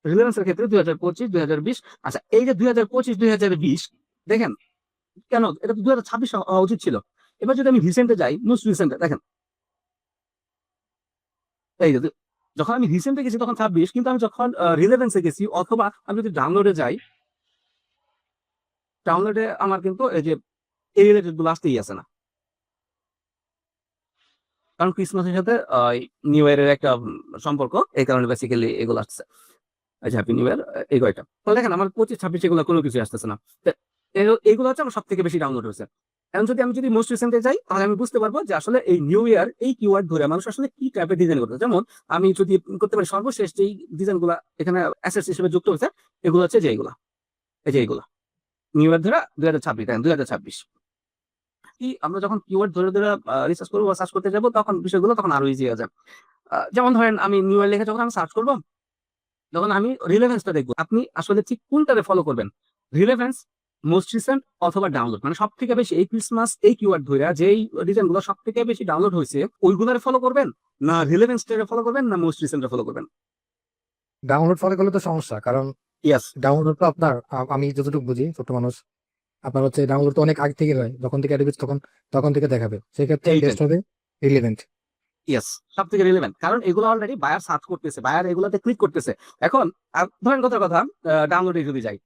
রিলেভেন্সের ক্ষেত্রে 2025 2020, আচ্ছা এই যে 2025 2020 দেখেন, কেন এটা তো 2026 হওয়া উচিত ছিল। এবার যদি আমি রিসেন্টে যাই, মোস্ট রিসেন্টে দেখেন, এই যে যখন আমি রিসেন্টে গেছি তখন 26, কিন্তু আমি যখন রিলেভেন্সে গেছি অথবা আমি যদি ডাউনলোডে যাই, ডাউনলোডে আমার কিন্তু এই যে এই রিলেটেড গুলো আসতেই আছে না, কারণ ক্রিসমাসের সাথে নিউ ইয়ারের একটা সম্পর্ক, এই কারণে বেসিক্যালি এগুলো আসছে। আচ্ছা, হ্যাপি নিউ ইয়ার, এই কয়টা তো দেখেন আমার 25 26 এগুলো কোনো কিছু আসতেছে না। তো এইগুলো হচ্ছে আমার সব থেকে বেশি ডাউনলোড হয়েছে। এখন যদি মোস্ট রিসেন্টে যাই, তাহলে আমি বুঝতে পারবো যে আসলে এই নিউ ইয়ার এই কিওয়ার্ড ধরে মানুষ আসলে কি টাইপের ডিজাইন করতে। যেমন আমি যদি করতে পারি সর্বশেষ যেই ডিজাইন গুলা এখানে অ্যাসেটস হিসেবে যুক্ত হয়েছে, এগুলো হচ্ছে যে এইগুলা, এই যে এইগুলা নিউ ইয়ার ধরে 2026, দেখেন 2026 কি, আমরা যখন কিওয়ার্ড ধরে ধরে রিসার্চ করবো বা সার্চ করতে যাবো, তখন বিষয়গুলো তখন আরো ইজি হয়ে যায়। যেমন ধরেন আমি নিউ ইয়ার লিখে যখন আমি সার্চ করবো, যখন আমি রিলেভেন্সটা দেখবো, আপনি আসলে ঠিক কোনটারে ফলো করবেন, রিলেভেন্স, মোস্ট রিসেন্ট অথবা ডাউনলোড, মানে সব থেকে বেশি এই ক্রিসমাস এই কিওয়ার্ড ধরে যেই ডিজাইন গুলো সব থেকে বেশি ডাউনলোড হয়েছে ওইগুলারে ফলো করবেন, না রিলেভেন্সটারে ফলো করবেন, না মোস্ট রিসেন্টে ফলো করবেন? ডাউনলোড ফলো করলে তো সমস্যা, কারণ ইয়াস, ডাউনলোড তো আপনার আমি যতটুকু বুঝি ছোট মানুষ, আপনার হচ্ছে ডাউনলোড তো অনেক আগে থেকে হয়, যখন থেকে অ্যাডোবি তখন তখন থেকে দেখাবে, সেক্ষেত্রে এইটাই, বেস্ট হবে রিলেভেন্ট। ইয়েস, সব থেকে রিলেভেন্ট, কারণ এগুলো অলরেডি বায়ার সার্চ করতেছে, বায়ার এগুলাতে ক্লিক করতেছে। এখন ধরেন কথার কথা ডাউনলোডে যদি যাই,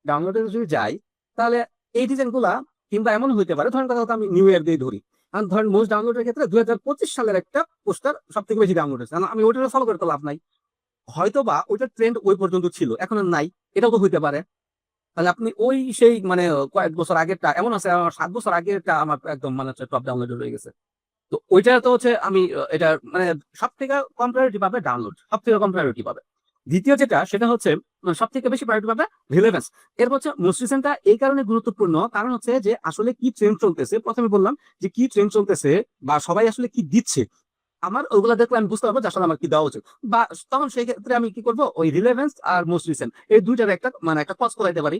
ডাউনলোডে যদি যাই, তাহলে এই ডিজাইন গুলা কিংবা এমন হইতে পারে, ধরেন কথা আমি নিউ ইয়ার দিয়ে ধরি, আর ধরেন মোস্ট ডাউনলোডের ক্ষেত্রে 2025 সালের একটা পোস্টার সব থেকে বেশি ডাউনলোড হয়েছে, আমি ওইটা ফলো করে তো লাভ নাই, হয়তো বা ওইটার ট্রেন্ড ওই পর্যন্ত ছিল, এখন আর নাই, এটাও তো হইতে পারে। তাহলে আপনি ওই সেই মানে কয়েক বছর আগেরটা, এমন আছে আমার 7 বছর আগেরটা আমার একদম মানে হচ্ছে টপ ডাউনলোড হয়ে গেছে। তো ওইটা তো হচ্ছে আমি এটা মানে সব থেকে কম প্রায়োরিটি পাবে ডাউনলোড, সব থেকে কম প্রায়োরিটি পাবে। দ্বিতীয় যেটা সেটা হচ্ছে সব থেকে বেশি প্রায়োরিটি পাবে রিলেভেন্স। এরপর হচ্ছে মোস্ট রিসেন্টটা এই কারণে গুরুত্বপূর্ণ, কারণ হচ্ছে যে আসলে কি ট্রেন্ড চলতেছে, প্রথমে বললাম যে কি ট্রেন্ড চলতেছে বা সবাই আসলে কি দিচ্ছে, আমার ওগুলা দেখলে আমি বুঝতে পারবো যে আসলে আমার কি দেওয়া উচিত। বা তখন সেই ক্ষেত্রে আমি কি করবো, ওই রিলেভেন্স আর মোস্ট রিসেন্ট এই দুইটার একটা মানে একটা কজ করাইতে পারি,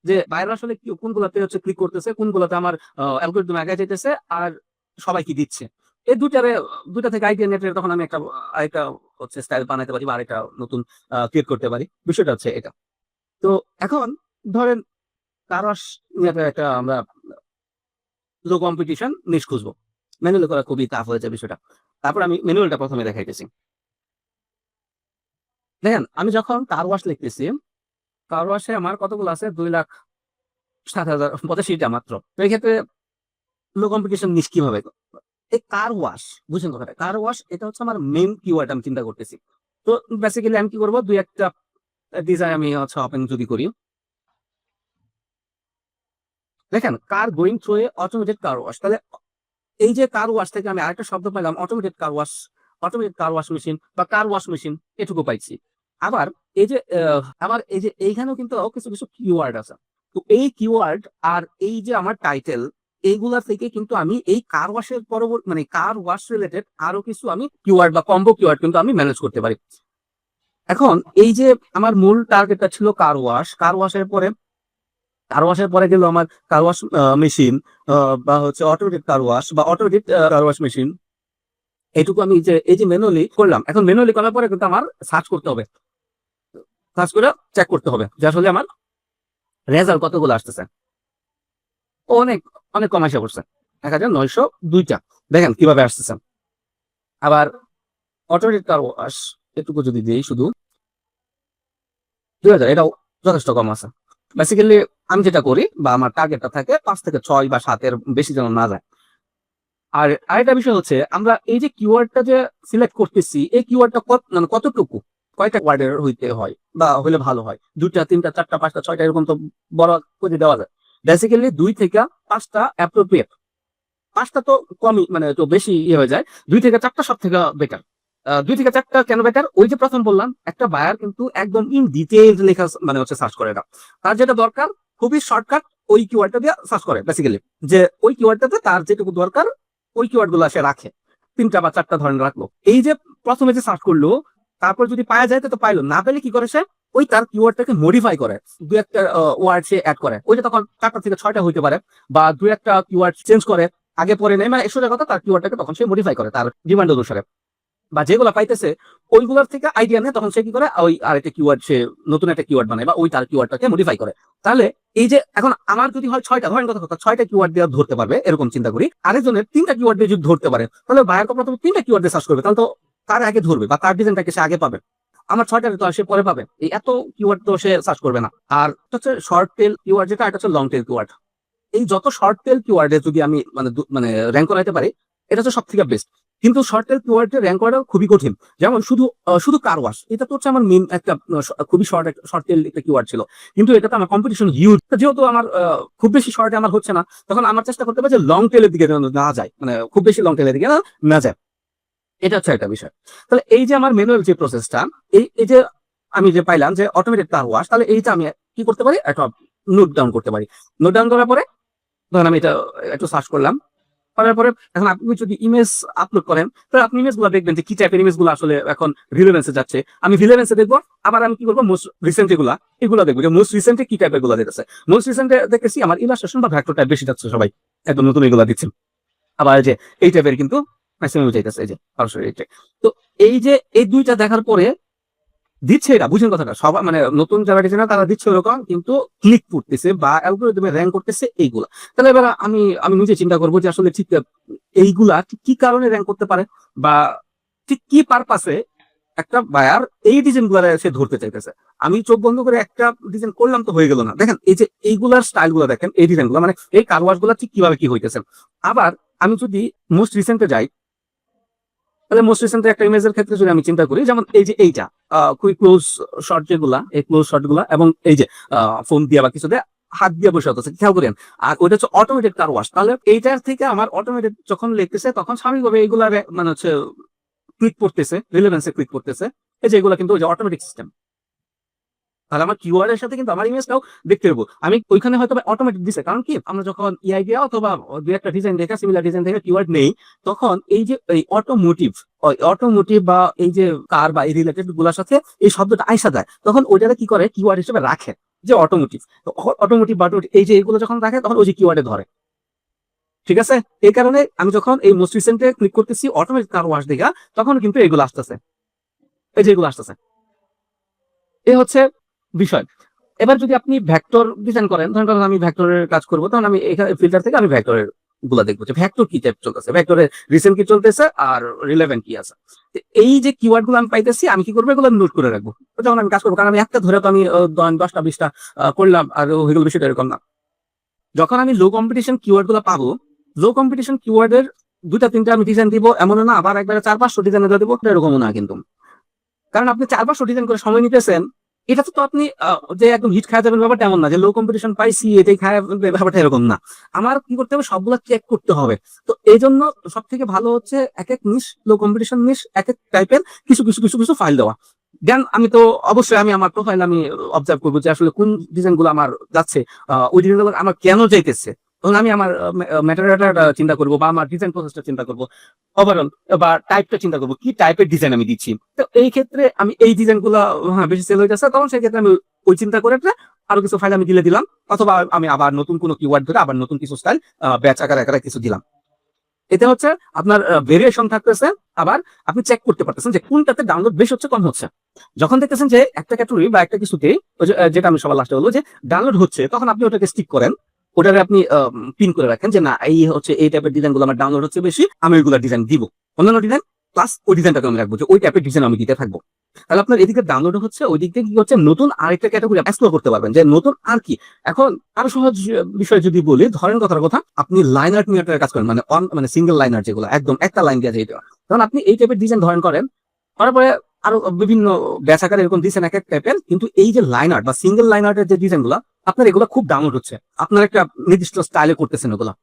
যে বাইরে আসলে কোনগুলাতে হচ্ছে ক্লিক করতেছে, কোনগুলাতে আমার অ্যালগরিদম আগে যাইতেছে, আর সবাই কি দিচ্ছে। এই দুইটা থেকে আইডিয়া নেটের তখন আমি একটা হচ্ছে স্টাইল বানাইতে পারি বা আরেকটা নতুন ক্রিয়েট করতে পারি, বিষয়টা হচ্ছে এটা। তো এখন ধরেন কারোর একটা আমরা লো কম্পিটিশন নিশ খুঁজবো, ম্যানুয়াল করা খুবই টাফ হয়েছে বিষয়টা। তারপর আমি ম্যানুয়ালটা প্রথমে দেখাইতেছি। দেখেন আমি যখন কার ওয়াশ লিখতেছি, কার ওয়াশে আমার কতগুলো আছে, 2,07,085টা মাত্র। তো এই ক্ষেত্রে লো কম্পিটিশন নিশ কিভাবে? এই কার ওয়াশ, বুঝছেন কথাটা, কার ওয়াশ এটা হচ্ছে আমার মেইন কিওয়ার্ড আমি চিন্তা করতেছি। তো বেসিক্যালি আমি কি করবো, দুই একটা ডিজাইন আমি হচ্ছে ওপেন যদি করি, দেখেন car going through a automated car wash, তাহলে এই যে কার ওয়াশ থেকে আমি আরেকটা শব্দ পাইলাম automated car wash, automated car wash machine বা কার ওয়াশ মেশিন, এটুকু পাইছি। আবার এই যে আমার এই যে এইখানেও কিন্তু কিছু কিছু কিওয়ার্ড আছে, তো এই কিওয়ার্ড আর এই যে আমার টাইটেল, এইগুলা থেকে কিন্তু আমি এই কার ওয়াশের পরবর্তী মানে কার ওয়াশ রিলেটেড আরো কিছু আমি কিওয়ার্ড বা কম্বো কিওয়ার্ড কিন্তু আমি ম্যানেজ করতে পারি। এখন এই যে আমার মূল টার্গেটটা ছিল কার ওয়াশের পরে গেল আমার কার ওয়াশ মেশিন বা হচ্ছে অটোমেটিক কার ওয়াশ বা অটোমেটিক কার ওয়াশ মেশিন। এইটুকু আমি যে এই যে ম্যানুয়ালি করলাম, এখন ম্যানুয়ালি করার পরে কিন্তু আমার সার্চ করতে হবে, সার্চ করে চেক করতে হবে যে আসলে আমার রেজাল্ট কতগুলো আসতেছে। অনেক অনেক কম আসা পড়ছে, 1902টা। দেখেন কিভাবে আসতেছে। আবার অটোমেটিক কার ওয়াশ এটুকু যদি দিই শুধু 2000, এটাও যথেষ্ট কম আছে। বেসিক্যালি আমি যেটা করি বা আমার টার্গেটটা থাকে 5 থেকে 6 বা 7 এর বেশি যেন না যায়। আর আরেকটা বিষয় হচ্ছে আমরা এই যে কিওয়ার্ডটা যে সিলেক্ট করতেছি, এই কিওয়ার্ডটা মানে কতটুকু, কয়টা ওয়ার্ডের হইতে হয় বা হইলে ভালো হয়, 2টা 3টা 4টা 5টা 6টা এরকম তো বড় করে দেওয়া যায়। বেসিক্যালি 2 থেকে 5টা অ্যাপ্রোপ্রিয়েট, 5টা তো কমই মানে তো বেশি হয়ে যায়, 2 থেকে 4টা সব থেকে বেটার। 2 থেকে 4টা কেন বেটার? ওই যে প্রথম বললাম, একটা বায়ার কিন্তু একদম ইন ডিটেইলস লেখা মানে হচ্ছে সার্চ করে না, তার যেটা দরকার খুবই শর্টকাট ওই কিওয়ার্ডটা দিয়ে সার্চ করে বেসিক্যালি, যে ওই কিওয়ার্ডটাতে তার যেটুকু দরকার ওই কিওয়ার্ড গুলো সে রাখে, 3টা বা 4টা ধরেন রাখলো। এই যে প্রথমে যে সার্চ করলো, তারপর যদি পাওয়া যায় তো পাইলো, না পেলে কি করে সে ওই তার কিওয়ার্ডটাকে মডিফাই করে, 2-একটা ওয়ার্ড সে অ্যাড করে, ওই যে তখন 4টা থেকে 6টা হইতে পারে, বা 2-একটা কিওয়ার্ড চেঞ্জ করে, আগে পরে নেই মানে সোজা কথা তার কিওয়ার্ডটাকে তখন সে মডিফাই করে তার ডিমান্ড অনুসারে, বা যেগুলো পাইতেছে ওইগুলোর থেকে আইডিয়া নেয়, তখন সে কি করে ওই আরেকটা কিওয়ার্ড সে নতুন একটা কিওয়ার্ড বানায় বা ওই তার কিওয়ার্ডটাকে মডিফাই করে। তাহলে এই যে এখন আমার যদি হয় 6টা, ধরেন কথা 6টা কিওয়ার্ড দিয়ে ধরতে পারবে এরকম চিন্তা করি, আরেকজনের 3টা কিওয়ার্ড দিয়ে যদি ধরতে পারে, তাহলে ভাইয়ার প্রথমে 3টা কিওয়ার্ড দিয়ে সার্চ করবে, তাহলে তো তার আগে ধরবে বা তার ডিজাইনটাকে সে আগে পাবে। আমার 6টা তো সে পরে পাবে, এই এত কিওয়ার্ড তো সে সার্চ করবে না। আর হচ্ছে শর্ট টেল কিওয়ার্ড, যেটা এটা হচ্ছে লং টেল কিওয়ার্ড। এই যত শর্ট টেল কিওয়ার্ডে যদি আমি মানে র্যাঙ্ক করাইতে পারি, এটা হচ্ছে সব থেকে বেস্ট। কিন্তু শর্ট টেল কিওয়ার্ডে র্যাঙ্ক করাটা খুবই কঠিন। যেমন শুধু কার ওয়াশ, এটা তো হচ্ছে আমার মেইন একটা খুবই শর্ট টেল একটা কিওয়ার্ড ছিল, কিন্তু এটাতে আমার কম্পিটিশন হিউজ। যেহেতু আমার খুব বেশি শর্টে আমার হচ্ছে না, তখন আমার চেষ্টা করতে হবে যে লং টেলের দিকে যেন না যায়, মানে খুব বেশি লং টেলের দিকে না যায়। এটা হচ্ছে একটা বিষয়। তাহলে এই যে আমার ম্যানুয়াল যে প্রসেসটা, এই যে আমি যে পাইলাম যে অটোমেটেড কার ওয়াশ, তাহলে এইটা আমি কি করতে পারি, একটা নোট ডাউন করতে পারি। নোট ডাউন করার পরে ধরেন আমি এটা একটু সার্চ করলাম, করার পরে এখন আপনি যদি ইমেজ আপলোড করেন, তাহলে আপনি ইমেজ গুলো দেখবেন যে কি টাইপের ইমেজ গুলো আসলে এখন রিলেভেন্সে যাচ্ছে। আমি রিলেভেন্সে দেখবো, আবার আমি কি করবো মোস্ট রিসেন্ট এগুলো দেখবো যে মোস্ট রিসেন্টে কি টাইপের গুলো দিতেছে। মোস্ট রিসেন্টে দেখতেছি আমার ইলাস্ট্রেশন বা ভেক্টর টাইপ বেশি যাচ্ছে, সবাই একদম নতুন এগুলো দিচ্ছেন। আবার যে এই টাইপের কিন্তু ম্যাক্সিমাম চাইতেছে, এই যে সরাসরি এইটা। তো এই যে এই দুইটা দেখার পরে দিচ্ছে, এটা বুঝেন কথাটা, সবাই মানে নতুন যারা ডিজাইনার তারা দিচ্ছে ওরকম, কিন্তু ক্লিক করতেছে বা অ্যালগরিদমে র্যাঙ্ক করতেছে এইগুলা। তাহলে এবার আমি নিজে চিন্তা করবো যে আসলে ঠিক এইগুলা ঠিক কি কারণে র্যাঙ্ক করতে পারে, বা ঠিক কি পারপাসে একটা বায়ার এই ডিজাইন গুলা সে ধরতে চাইতেছে। আমি চোখ বন্ধ করে একটা ডিজাইন করলাম তো হয়ে গেল না। দেখেন এই যে এইগুলার স্টাইল গুলা দেখেন, এই ডিজাইন গুলা মানে এই কারওয়াশ গুলা ঠিক কিভাবে কি হইতেছে। আবার আমি যদি মোস্ট রিসেন্টে যাই, তাহলে মোস্ট রিসেন্ট একটা ইমেজের ক্ষেত্রে যদি আমি চিন্তা করি, যেমন এই যে এইটা কুইক ক্লোজ শট যেগুলা, এই ক্লোজ শট গুলা, এবং এই যে ফোন দিয়ে বা কিছু দিয়ে হাত দিয়ে বসে হচ্ছে, খেয়াল করেন। আর ওইটা হচ্ছে অটোমেটেড কার ওয়াশ, তাহলে এইটার থেকে আমার অটোমেটেড যখন লিখতেছে তখন স্বাভাবিকভাবে এইগুলা মানে হচ্ছে ক্লিক করতেছে, রিলেভেন্সে ক্লিক করতেছে। এই যে এগুলা কিন্তু ওই যে অটোমেটিক সিস্টেম, তাহলে আমার কিওয়ার্ড এর সাথে কিন্তু আমার ইমেজটাও দেখতে পাবো। আমি ওইখানে হয়তো অটোমেটিক দিছে, কারণ কি আমরা যখন ইআই দিয়া অথবা দুই একটা ডিজাইন দেখে সিমিলার ডিজাইন থেকে কিওয়ার্ড নেই, তখন এই যে এই অটোমোটিভ বা এই যে কার বা এই রিলেটেড গুলোর সাথে এই শব্দটা আইসা যায়, তখন ওইটাকে কি করে কিওয়ার্ড হিসেবে রাখে, যে অটোমোটিভ। অটোমোটিভ বা এই যে এগুলো যখন রাখে তখন ওই যে কিওয়ার্ডে ধরে। ঠিক আছে, এই কারণে আমি যখন এই মোস্ট রিসেন্টে ক্লিক করতেছি অটোমেটিক কার ওয়াশ দেখা, তখন কিন্তু এগুলো আসতেছে, এই যে এগুলো আসতেছে। এই হচ্ছে বিষয়। এবার যদি আপনি ভেক্টর ডিজাইন করেন, ধরেন আমি ভেক্টরের কাজ করবো, তখন আমি এখানে ফিল্টার থেকে আমি ভেক্টরের গুলা দেখবো যে ভেক্টর কি টাইপ চলতেছে, ভেক্টরের রিসেন্ট কি চলতেছে আর রিলেভেন্ট কি আছে। এই যে কিওয়ার্ড গুলো আমি পাইতেছি, আমি কি করবো, এগুলো নোট করে রাখবো যখন আমি কাজ করবো। কারণ আমি একটা ধরে তো আমি 10টা 20টা করলাম আর হয়ে গেল, বিষয়টা এরকম না। যখন আমি লো কম্পিটিশন কিওয়ার্ড গুলো পাবো, লো কম্পিটিশন কিওয়ার্ডের 2টা 3টা আমি ডিজাইন দিব, এমন না আবার একবারে 4-500 ডিজাইন দিব, এরকমও না কিন্তু। কারণ আপনি 4-500 ডিজাইন করে সময় নিতেছেন, এটা তো আপনি যে একদম হিট খাওয়া যাবেন ব্যাপারটা এমন না, যে লো কম্পিটিশন পাইছি এটাই খায় ব্যাপারটা এরকম না। আমার কি করতে হবে, সবগুলো চেক করতে হবে। তো এই জন্য সব থেকে ভালো হচ্ছে এক এক নিশ, লো কম্পিটিশন নিশ, এক এক টাইপের কিছু কিছু কিছু কিছু ফাইল দেওয়া। দেন আমি তো অবশ্যই আমি আমার প্রোফাইল আমি অবজার্ভ করবো যে আসলে কোন ডিজাইন গুলো আমার যাচ্ছে, ওই ডিজাইন গুলো আমার কেন যাইতেছে, তখন আমি আমার ম্যাটেরিয়ালটা চিন্তা করবো বা আমার ডিজাইন প্রসেসটা চিন্তা করবো, ওভারঅল বা টাইপটা চিন্তা করবো কি টাইপের ডিজাইন আমি দিচ্ছি। তো এই ক্ষেত্রে আমি এই ডিজাইন গুলো বেশি সেল হইতেছে, তখন সেই ক্ষেত্রে আমি ওই চিন্তা করে একটা আরো কিছু ফাইল আমি দিলাম, অথবা আমি আবার নতুন কোনো কিওয়ার্ড ধরে আবার নতুন কিছু স্টাইল ব্যাচ আকারে কিছু দিলাম। এতে হচ্ছে আপনার ভেরিয়েশন থাকতেছে, আবার আপনি চেক করতে পারতেছেন যে কোনটাতে ডাউনলোড বেশি হচ্ছে কম হচ্ছে। যখন দেখতেছেন যে একটা ক্যাটাগরি বা একটা কিছুতে যেটা আমি সবার লাস্টে বলবো যে ডাউনলোড হচ্ছে, তখন আপনি ওটাকে স্টিক করেন, ওটাকে আপনি পিন করে রাখেন যে না এই হচ্ছে এই টাইপের ডিজাইন গুলো আমার ডাউনলোড হচ্ছে বেশি, আমি ওইগুলো ডিজাইন দিব। অন্যান্য ডিজাইন প্লাস ওই ডিজাইনটাকে আমি রাখবো যে ওই টাইপের ডিজাইন আমি দিতে থাকবো। তাহলে আপনার এদিকে ডাউনলোড হচ্ছে, ওই দিক থেকে কি হচ্ছে নতুন আরেকটা ক্যাটাগরি এক্সপ্লোর করতে পারবেন যে নতুন আর কি। এখন আরো সহজ বিষয় যদি বলি, ধরেন কথার কথা আপনি লাইন আর্ট নিয়ে কাজ করেন, মানে সিঙ্গেল লাইন আর্ট যেগুলো একদম একটা লাইন দিয়ে যেটা, তখন আপনি এই টাইপের ডিজাইন ধরেন করেন, করার পরে আরো বিভিন্ন ব্যাচ আকারে এরকম দিচ্ছেন এক এক টাইপের, কিন্তু এই যে লাইন আর্ট বা সিঙ্গেল লাইন আর্টের যে ডিজাইন গুলো আপনার এগুলো খুব ডাউনলোড হচ্ছে, আপনার একটা নির্দিষ্ট স্টাইলে করতেছেন ওগুলা,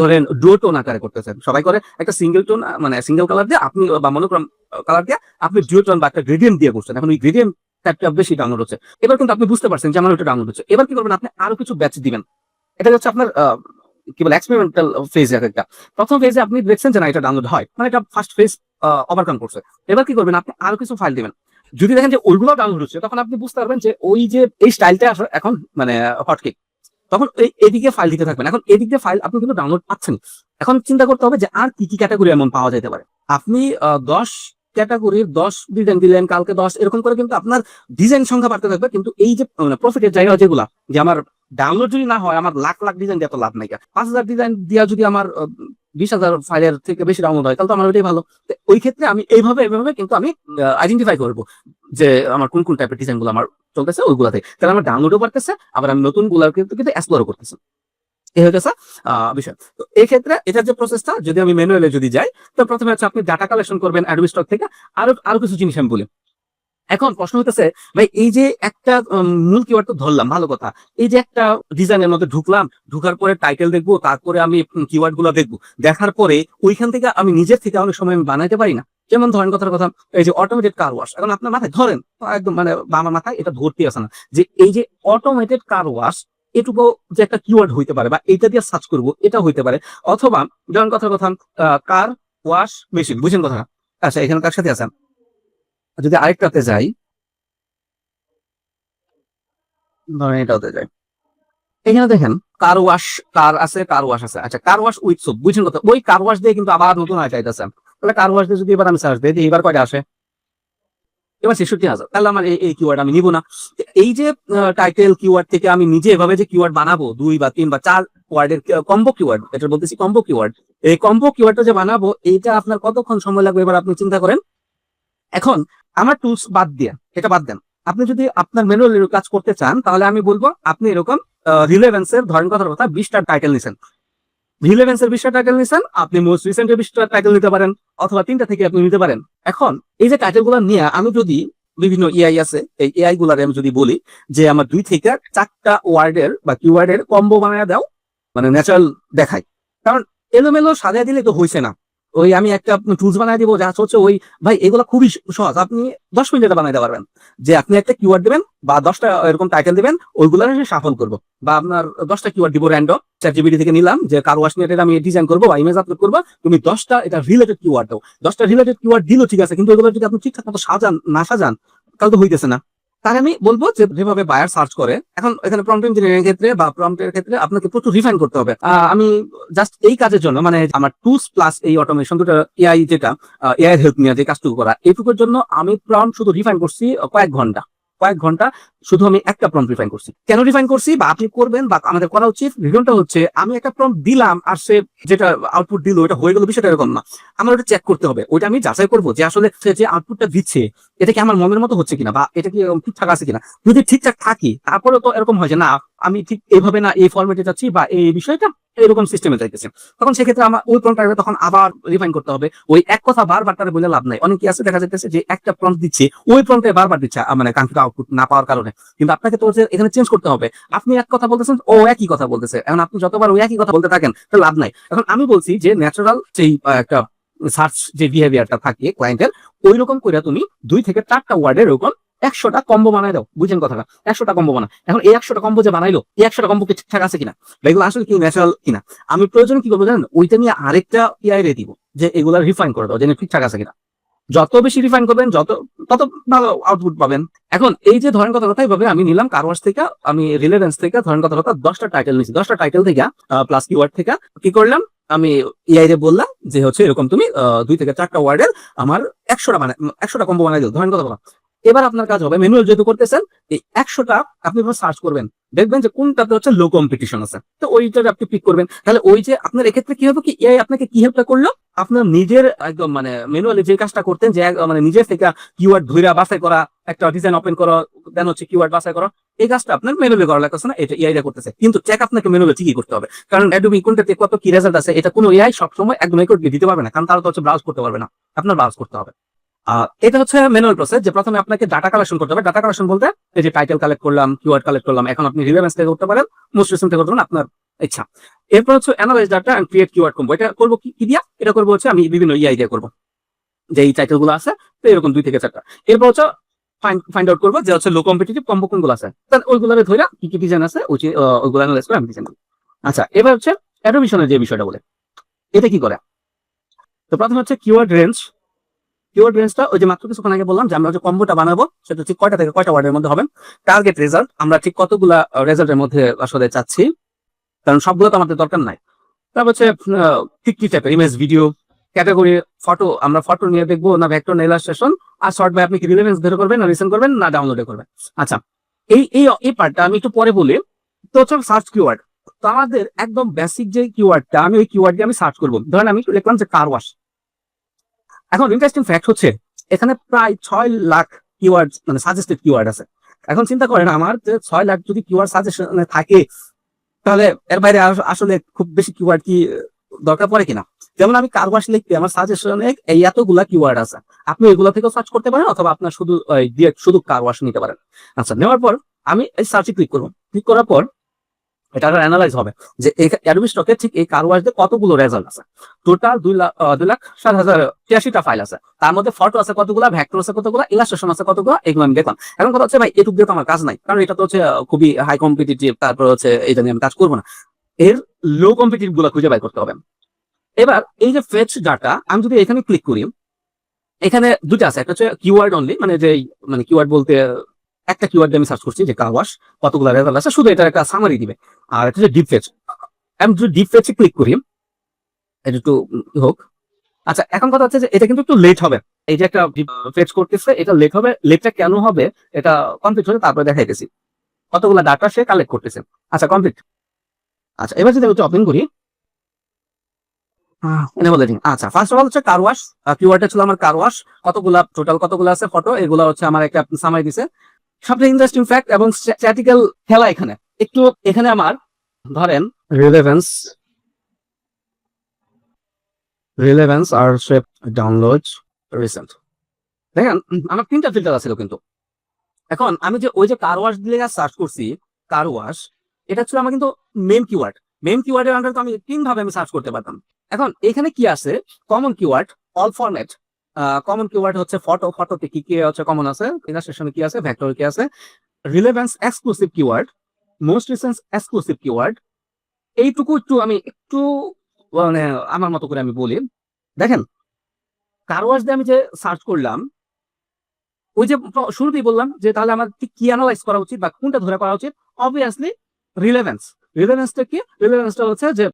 ধরেন ডুও টোন আকারে করতেছেন, সবাই করে একটা সিঙ্গেল টোন মানে সিঙ্গেল কালার দিয়ে আপনি বা মনোক্রম কালার দিয়ে আপনি ডুও টোন বা একটা গ্রেডিয়েন্ট দিয়ে করছেন, এখন ওই গ্রেডিয়েন্ট টাইপটা বেশি ডাউনলোড হচ্ছে। এবার কিন্তু আপনি বুঝতে পারছেন যে আমার ওটা ডাউনলোড হচ্ছে, এবার কি করবেন আপনি আরো কিছু ব্যাচ দিবেন। এটা হচ্ছে আপনার কি বলে এক্সপেরিমেন্টাল ফেজ একটা। প্রথম ফেজে আপনি দেখছেন যে না এটা ডাউনলোড হয়, মানে এটা ফার্স্ট ফেজ ওভারকাম করছে। এবার কি করবেন আপনি আরো কিছু ফাইল দিবেন, যদি দেখেন যে ওইগুলো ডাউনলোড হচ্ছে, তখন আপনি বুঝতে পারবেন যে ওই যে এই স্টাইলটা এখন মানে হটকেক, তখন এদিকে ফাইল দিতে থাকবেন। এখন এদিকে ফাইল আপনি কিন্তু ডাউনলোড পাচ্ছেন, এখন চিন্তা করতে হবে যে আর কি কি ক্যাটাগরি এমন পাওয়া যেতে পারে। আপনি 10 ক্যাটাগরির 10 ডিজাইন দিলেন, কালকে 10, এরকম করে কিন্তু আপনার ডিজাইন সংখ্যা বাড়তে থাকবে, কিন্তু এই যে প্রফিটের জায়গা যেগুলা, যে আমার ডাউনলোড যদি না হয় আমার লাখ লাখ ডিজাইন দিয়ে তো লাভ নাই। 5,000 ডিজাইন দিয়া যদি আমার 20,000 ফাইলের থেকে বেশি ডাউনলোড হয়, তাহলে তো আমার ওইটাই ভালো। তো ওই ক্ষেত্রে আমি এইভাবে কিন্তু আমি আইডেন্টিফাই করবো যে আমার কোন কোন টাইপের ডিজাইন গুলো আমার চলতেছে ওইগুলাতে, তাহলে আমার ডাউনলোডও বাড়তেছে, আবার আমি নতুন গুলা কিন্তু এক্সপ্লোরও করতেছি। এই হয়ে গেছে বিষয়। তো এই ক্ষেত্রে এটার যে প্রসেসটা, যদি আমি ম্যানুয়ালে যদি যাই, তো প্রথমে হচ্ছে আপনি ডাটা কালেকশন করবেন অ্যাডোবি স্টক থেকে। আরো কিছু জিনিস আমি বলি। এখন প্রশ্ন হতেছে ভাই এই যে একটা মূল কিওয়ার্ড তো ধরলাম ভালো কথা, এই যে একটা ডিজাইনের মধ্যে ঢুকলাম, ঢুকার পরে টাইটেল দেখবো, তারপরে আমি কিওয়ার্ড গুলো দেখবো, দেখার পরে ওইখান থেকে আমি নিজের থেকে অনেক সময় আমি বানাইতে পারি না। যেমন ধরেন কথার কথা এই যে অটোমেটেড কার ওয়াশ, এখন আপনার মাথায় ধরেন একদম মানে আমার মাথায় এটা ধরতে আসে না যে এই যে অটোমেটেড কার ওয়াশ এটুকু যে একটা কিওয়ার্ড হইতে পারে বা এইটা দিয়ে সার্চ করবো এটা হইতে পারে। অথবা যেমন কথার কথা কার ওয়াশ মেশিন, বুঝেন কথা? আচ্ছা এখানে কার সাথে আছেন, যদি আরেকটাতে যাই, ধরেন এটাতে যাই, এখানে দেখেন কার ওয়াশ, কার আছে, কার ওয়াশ আছে। আচ্ছা কার ওয়াশ উইথ সোপ, বুঝছেন কথা? ওই কার ওয়াশ দিয়ে কিন্তু আবার নতুন আইটা আইতাছে। তাহলে কার ওয়াশ দিয়ে যদি এবার আমি সার্চ দিই, এবার কয়টা আসে? এবার 66,000। তাহলে আমার এই কিওয়ার্ড আমি নিব না। এই যে টাইটেল কিওয়ার্ড থেকে আমি নিজে এভাবে যে কিওয়ার্ড বানাবো 2 বা 3 বা 4 ওয়ার্ডের কম্বো কিওয়ার্ড, এটা বলতেছি কম্বো কিওয়ার্ড, এই কম্বো কিওয়ার্ডটা যে বানাবো এইটা আপনার কতক্ষণ সময় লাগবে এবার আপনি চিন্তা করেন। এখন আমার টুলস বাদ দিয়ে এটা বাদ দেন, আপনি যদি আপনার ম্যানুয়াল কাজ করতে চান, তাহলে আমি বলবো আপনি এরকম রিলেভেন্সের ধরেন কথার কথা 20টা টাইটেল নিছেন, রিলেভেন্সের 20টা টাইটেল নিছেন, আপনি মোস্ট রিসেন্টের 20টা টাইটেল নিতে পারেন, অথবা 3টা থেকে আপনি নিতে পারেন। এখন এই যে টাইটেল গুলো নিয়ে আমি যদি বিভিন্ন এআই আছে, এই এআই গুলারে আমি যদি বলি যে আমার 2 থেকে 4টা ওয়ার্ডের বা কিওয়ার্ডের কম্বো বানায় দাও, মানে ন্যাচারাল দেখায়, কারণ এলোমেলো সাজিয়ে দিলে তো হইছে না। ওই আমি একটা টুলস বানায় দিব যা হচ্ছে ওই, ভাই এগুলো খুবই সহজ, আপনি 10 মিনিটে বানাইতে পারবেন। যে আপনি একটা কিওয়ার্ড দিবেন বা 10টা এরকম টাইটেল দিবেন, ওইগুলো সাফল করবো, বা আপনার 10টা কিওয়ার্ড দিব র্যান্ডম, চ্যাটজিপিটি থেকে নিলাম যে কার ওয়াশ নিয়ে এটা আমি ডিজাইন করবো বা ইমেজ আপলোড করবো, তুমি 10টা এটা রিলেটেড কিওয়ার্ড দাও। 10টা রিলেটেড কিওয়ার্ড দিলো ঠিক আছে, কিন্তু এগুলো যদি আপনি ঠিকঠাক মতো সাজান তাহলে তো হইতেছে না। তাহলে আমি বলবো যে যেভাবে বায়ার সার্চ করে, এখন এখানে প্রম্পট ইঞ্জিনিয়ারিং ক্ষেত্রে বা প্রম্পটের ক্ষেত্রে আপনাকে প্রচুর রিফাইন করতে হবে। আমি জাস্ট এই কাজের জন্য মানে আমার টুলস প্লাস এই অটোমেশন দুটো এআই যেটা এআই হেল্প নিয়ে যে কাজটুকু করা, এইটুকুর জন্য আমি প্রম্পট শুধু রিফাইন করছি কয়েক ঘন্টা শুধু আমি একটা প্রম্পট রিফাইন করছি। কেন রিফাইন করছি বা আপনি করবেন বা আমাদের করা উচিত, রিজনটা হচ্ছে আমি একটা প্রম্পট দিলাম আর সে যেটা আউটপুট দিল ওটা হয়ে গেল, বিষয়টা এরকম না। আমার ওটা চেক করতে হবে, ওইটা আমি যাচাই করবো যে আসলে সে যে আউটপুটটা দিচ্ছে এটা কি আমার মনের মতো হচ্ছে কিনা, বা এটা কি ঠিকঠাক আছে কিনা। যদি ঠিকঠাক থাকি তারপরে তো এরকম হয় যে না আমি ঠিক এইভাবে না এই ফরম্যাটে যাচ্ছি বা এই বিষয়টা এরকম সিস্টেমে যাইতেছে, তখন সেক্ষেত্রে আমার ওই প্রম্পটটা তখন আবার রিফাইন করতে হবে। ওই এক কথা বারবার তারা বলে লাভ নাই। অনেক কি আছে দেখা যাইতেছে যে একটা প্রম্পট দিচ্ছে, ওই প্রম্পটে বারবার দিচ্ছে মানে কাঙ্ক্ষিত আউটপুট না পাওয়ার কারণে, কিন্তু আপনাকে তো এখানে চেঞ্জ করতে হবে। আপনি এক কথা বলতেছেন, ও একই কথা বলতেছে, এখন আপনি যতবার ওই একই কথা বলতে থাকেন তাহলে লাভ নাই। এখন আমি বলছি যে ন্যাচারাল যেই একটা সার্চ যে বিহেভিয়ারটা থাকে ক্লায়েন্টের, ওই রকম করে তুমি 2 থেকে 4টা ওয়ার্ডের এরকম 100টা কম্বো বানাই দাও, বুঝেন কথাটা? 100টা কম্বো বানা। এখন এই 100টা কম্বো যে বানাইলো, এই 100টা কম্বো কি ঠিকঠাক আছে কিনা, বা এগুলো আসলে কি ন্যাচারাল কিনা, আমি প্রয়োজনে কি করবো জানেন, ওইটা নিয়ে আরেকটা এআই রে দিব, যে এগুলা রিফাইন করে দাও, যে ঠিকঠাক আছে কিনা। যত বেশি রিফাইন করবেন তত ভালো আউটপুট পাবেন। এখন এই যে ধরেন কথা এইভাবে আমি নিলাম কারওয়াশ থেকে, আমি রিলেভেন্স থেকে ধরেন কথা 10টা টাইটেল নিছি, 10টা টাইটেল থেকে প্লাস কিওয়ার্ড থেকে কি করলাম, আমি এআই রে বললাম যে হচ্ছে এরকম তুমি 2 থেকে 4টা ওয়ার্ডের আমার 100টা কম্বো বানাই দিও, ধরেন কথা বলা। এবার আপনার কাজ হবে, ম্যানুয়াল যেহেতু করতেছেন, এই 100টা আপনি সার্চ করবেন, দেখবেন যে কোনটাতে হচ্ছে লো কম্পিটিশন আছে, তো ওইটা আপনি পিক করবেন। তাহলে ওই যে আপনার এক্ষেত্রে কি হবে, কি এআই আপনাকে কি হেল্পটা করলো, আপনার নিজের একদম মানে ম্যানুয়ালি যে কাজটা করতেন, যে মানে নিজের থেকে কিওয়ার্ড ধইরা বাছাই করা, একটা ডিজাইন ওপেন করা, দেন হচ্ছে কিওয়ার্ড বাছাই করা, এই কাজটা আপনার ম্যানুয়ালি করা লাগতেছে না, এটা এআই করতেছে। কিন্তু চেক আপনাকে ম্যানুয়ালি ঠিকই করতে হবে, কারণ অ্যাডোবি কোনটাতে কত কি রেজাল্ট আছে এটা কোনো এআই সবসময় একদম একুরেটলি দিতে পারবে না, কারণ তারা তো হচ্ছে ব্রাউজ করতে পারবে না, আপনার ব্রাউজ করতে হবে। এটা হচ্ছে ম্যানুয়াল প্রসেস, যে প্রথমে আপনাকে ডাটা কালেকশন করতে হবে। ডাটা কালেকশন বলতে এই যে টাইটেল কালেক্ট করলাম, কিওয়ার্ড কালেক্ট করলাম, এখন আপনি রিলেভেন্স থেকে করতে পারেন, মোস্ট রিসেন্ট থেকে করতে পারেন, আপনার ইচ্ছা। এরপর হচ্ছে analyse data and create keyword combo. এটা করবো কি দিয়া, এটা করবো হচ্ছে আমি বিভিন্ন ইআই দিয়ে করবো, যে এই টাইটেল গুলো আছে, তো এরকম 2 থেকে 4টা। এরপর হচ্ছে ফাইন্ড আউট করবো যে হচ্ছে লো কম্পিটিটিভ কম্বো কোনগুলো আছে, তাহলে ওইগুলোরে ধরে কি কি ডিজাইন আছে ওইগুলো অ্যানালাইজ করে আমি ডিজাইন করি। আচ্ছা, এবার হচ্ছে অ্যাডোবিশনের যে বিষয়টা বলে, এটা কি করে, তো প্রথমে হচ্ছে কিওয়ার্ড রেঞ্জ। কিওয়ার্ড রেঞ্জটা ওই যে মাত্র কিছুক্ষণ আগে বললাম যে আমরা যে কম্বোটা বানাবো সেটা ঠিক কয়টা থেকে কয়টা ওয়ার্ডের মধ্যে হবে। টার্গেট রেজাল্ট, আমরা ঠিক কতগুলা রেজাল্টের মধ্যে আসলে চাচ্ছি, কারণ সবগুলো তো আমাদের দরকার নাই। তারপর হচ্ছে ঠিক কি টাইপের ইমেজ, ভিডিও, ক্যাটাগরি, ফটো, আমরা ফটো নিয়ে দেখবো না ভেক্টর না ইলাস্ট্রেশন, আর শর্ট বাই আপনি কি রিলেভেন্স ধরে করবেন না রিসেন্ট করবেন না ডাউনলোডে করবেন। আচ্ছা, এই পার্টটা আমি একটু পরে বলি। তো হচ্ছে সার্চ কিওয়ার্ড, তো আমাদের একদম বেসিক যে কিওয়ার্ডটা, আমি ওই কিওয়ার্ড দিয়ে আমি সার্চ করবো। ধরেন আমি লিখলাম যে কার ওয়াশ। এখন ইন্টারেস্টিং ফ্যাক্ট হচ্ছে এখানে প্রায় 6 লাখ কিওয়ার্ড মানে সাজেস্টেড কিওয়ার্ড আছে। এখন চিন্তা করেন আমার যে 6 লাখ যদি কিওয়ার্ড সাজেশনে থাকে, তাহলে এর বাইরে আসলে খুব বেশি কিওয়ার্ড কি দরকার পড়ে কিনা। যেমন আমি কার ওয়াশ লিখতে আমার সাজেশনে এই এতগুলা কিওয়ার্ড আছে, আপনি এগুলো থেকেও সার্চ করতে পারেন, অথবা আপনার শুধু কার ওয়াশ নিতে পারেন। আচ্ছা, নেওয়ার পর আমি এই সার্চে ক্লিক করবো। ক্লিক করার পর এটা অ্যানালাইজ হবে যে অ্যাডোবি স্টকে ঠিক এই কার ওয়াশ দিয়ে কতগুলো রেজাল্ট আছে। টোটাল 2,07,083টা ফাইল আছে, তার মধ্যে ফটো আছে কতগুলা, ভেক্টর আছে কতগুলা, ইলাস্ট্রেশন আছে কতগুলা, এগুলো আমি দেখলাম। এখন কথা হচ্ছে ভাই এটুক দিয়ে তো আমার কাজ নাই, কারণ এটা তো হচ্ছে খুবই হাই কম্পিটিটিভ, তারপর হচ্ছে এটা নিয়ে আমি কাজ করবো না, এর লো কম্পিটিটিভ গুলা খুঁজে বাই করতে হবে। এবার এই যে ফেচ ডাটা, আমি যদি এখানে ক্লিক করি, এখানে দুটো আছে, একটা হচ্ছে কিওয়ার্ড অনলি, মানে যে মানে কিওয়ার্ড বলতে একটা কিওয়ার্ড আমি সার্চ করছি যে কার ওয়াশ, কতগুলো রেজাল্ট আছে, শুধু এটা একটা সামারি দিবে। আর এটা হচ্ছে ডিপ ফেচ, আমি যদি ডিপ ফেচে ক্লিক করি, এটা একটু হোক। আচ্ছা, এখন কথা হচ্ছে যে এটা কিন্তু একটু লেট হবে, এই যে একটা ফেচ করতেছে এটা লেট হবে। লেটটা কেন হবে এটা কমপ্লিট হলে তারপরে দেখাইতেছি কতগুলো ডাটা সে কালেক্ট করতেছে। আচ্ছা, কমপ্লিট। আচ্ছা, এবার যদি আমি ওপেন করি, আচ্ছা, ফার্স্ট অফ অল হচ্ছে কার ওয়াশ, কিওয়ার্ডটা ছিল আমার কার ওয়াশ, কতগুলা টোটাল কতগুলো আছে ফটো, এগুলো হচ্ছে আমার একটা সামারি দিছে। সবচেয়ে ইন্টারেস্টিং ফ্যাক্ট এবং স্ট্যাটিক্যাল খেলা এখানে একটু, এখানে আমার ধরেন রিলেভেন্স আর শেপ ডাউনলোড রিসেন্ট, দেখেন আমার 3টা ফিল্টার আছিল কিন্তু। এখন আমি যে ওই যে কার ওয়াশ দিয়ে সার্চ করছি, কার ওয়াশ এটা ছিল আমার কিন্তু মেন কিওয়ার্ডের আন্ডারে তো আমি 3 ভাবে আমি সার্চ করতে পারতাম। এখন এখানে কি আছে, common keyword, all format. Common keyword হচ্ছে ফটোতে কি কি হচ্ছে কমন আছে, ইলাস্ট্রেশনে কি আছে, ভেক্টর কি আছে, relevance exclusive keyword, most recent exclusive keyword. এইটুকু আমি একটু মানে আমার মতো করে আমি বলি। দেখেন কার ওয়াশ দিয়ে আমি যে সার্চ করলাম, ওই যে শুরুতেই বললাম যে তাহলে আমার কি অ্যানালাইজ করা উচিত বা কোনটা ধরে করা উচিত, অবভিয়াসলি রিলেভেন্সটা কি, রিলেভেন্সটা হচ্ছে যে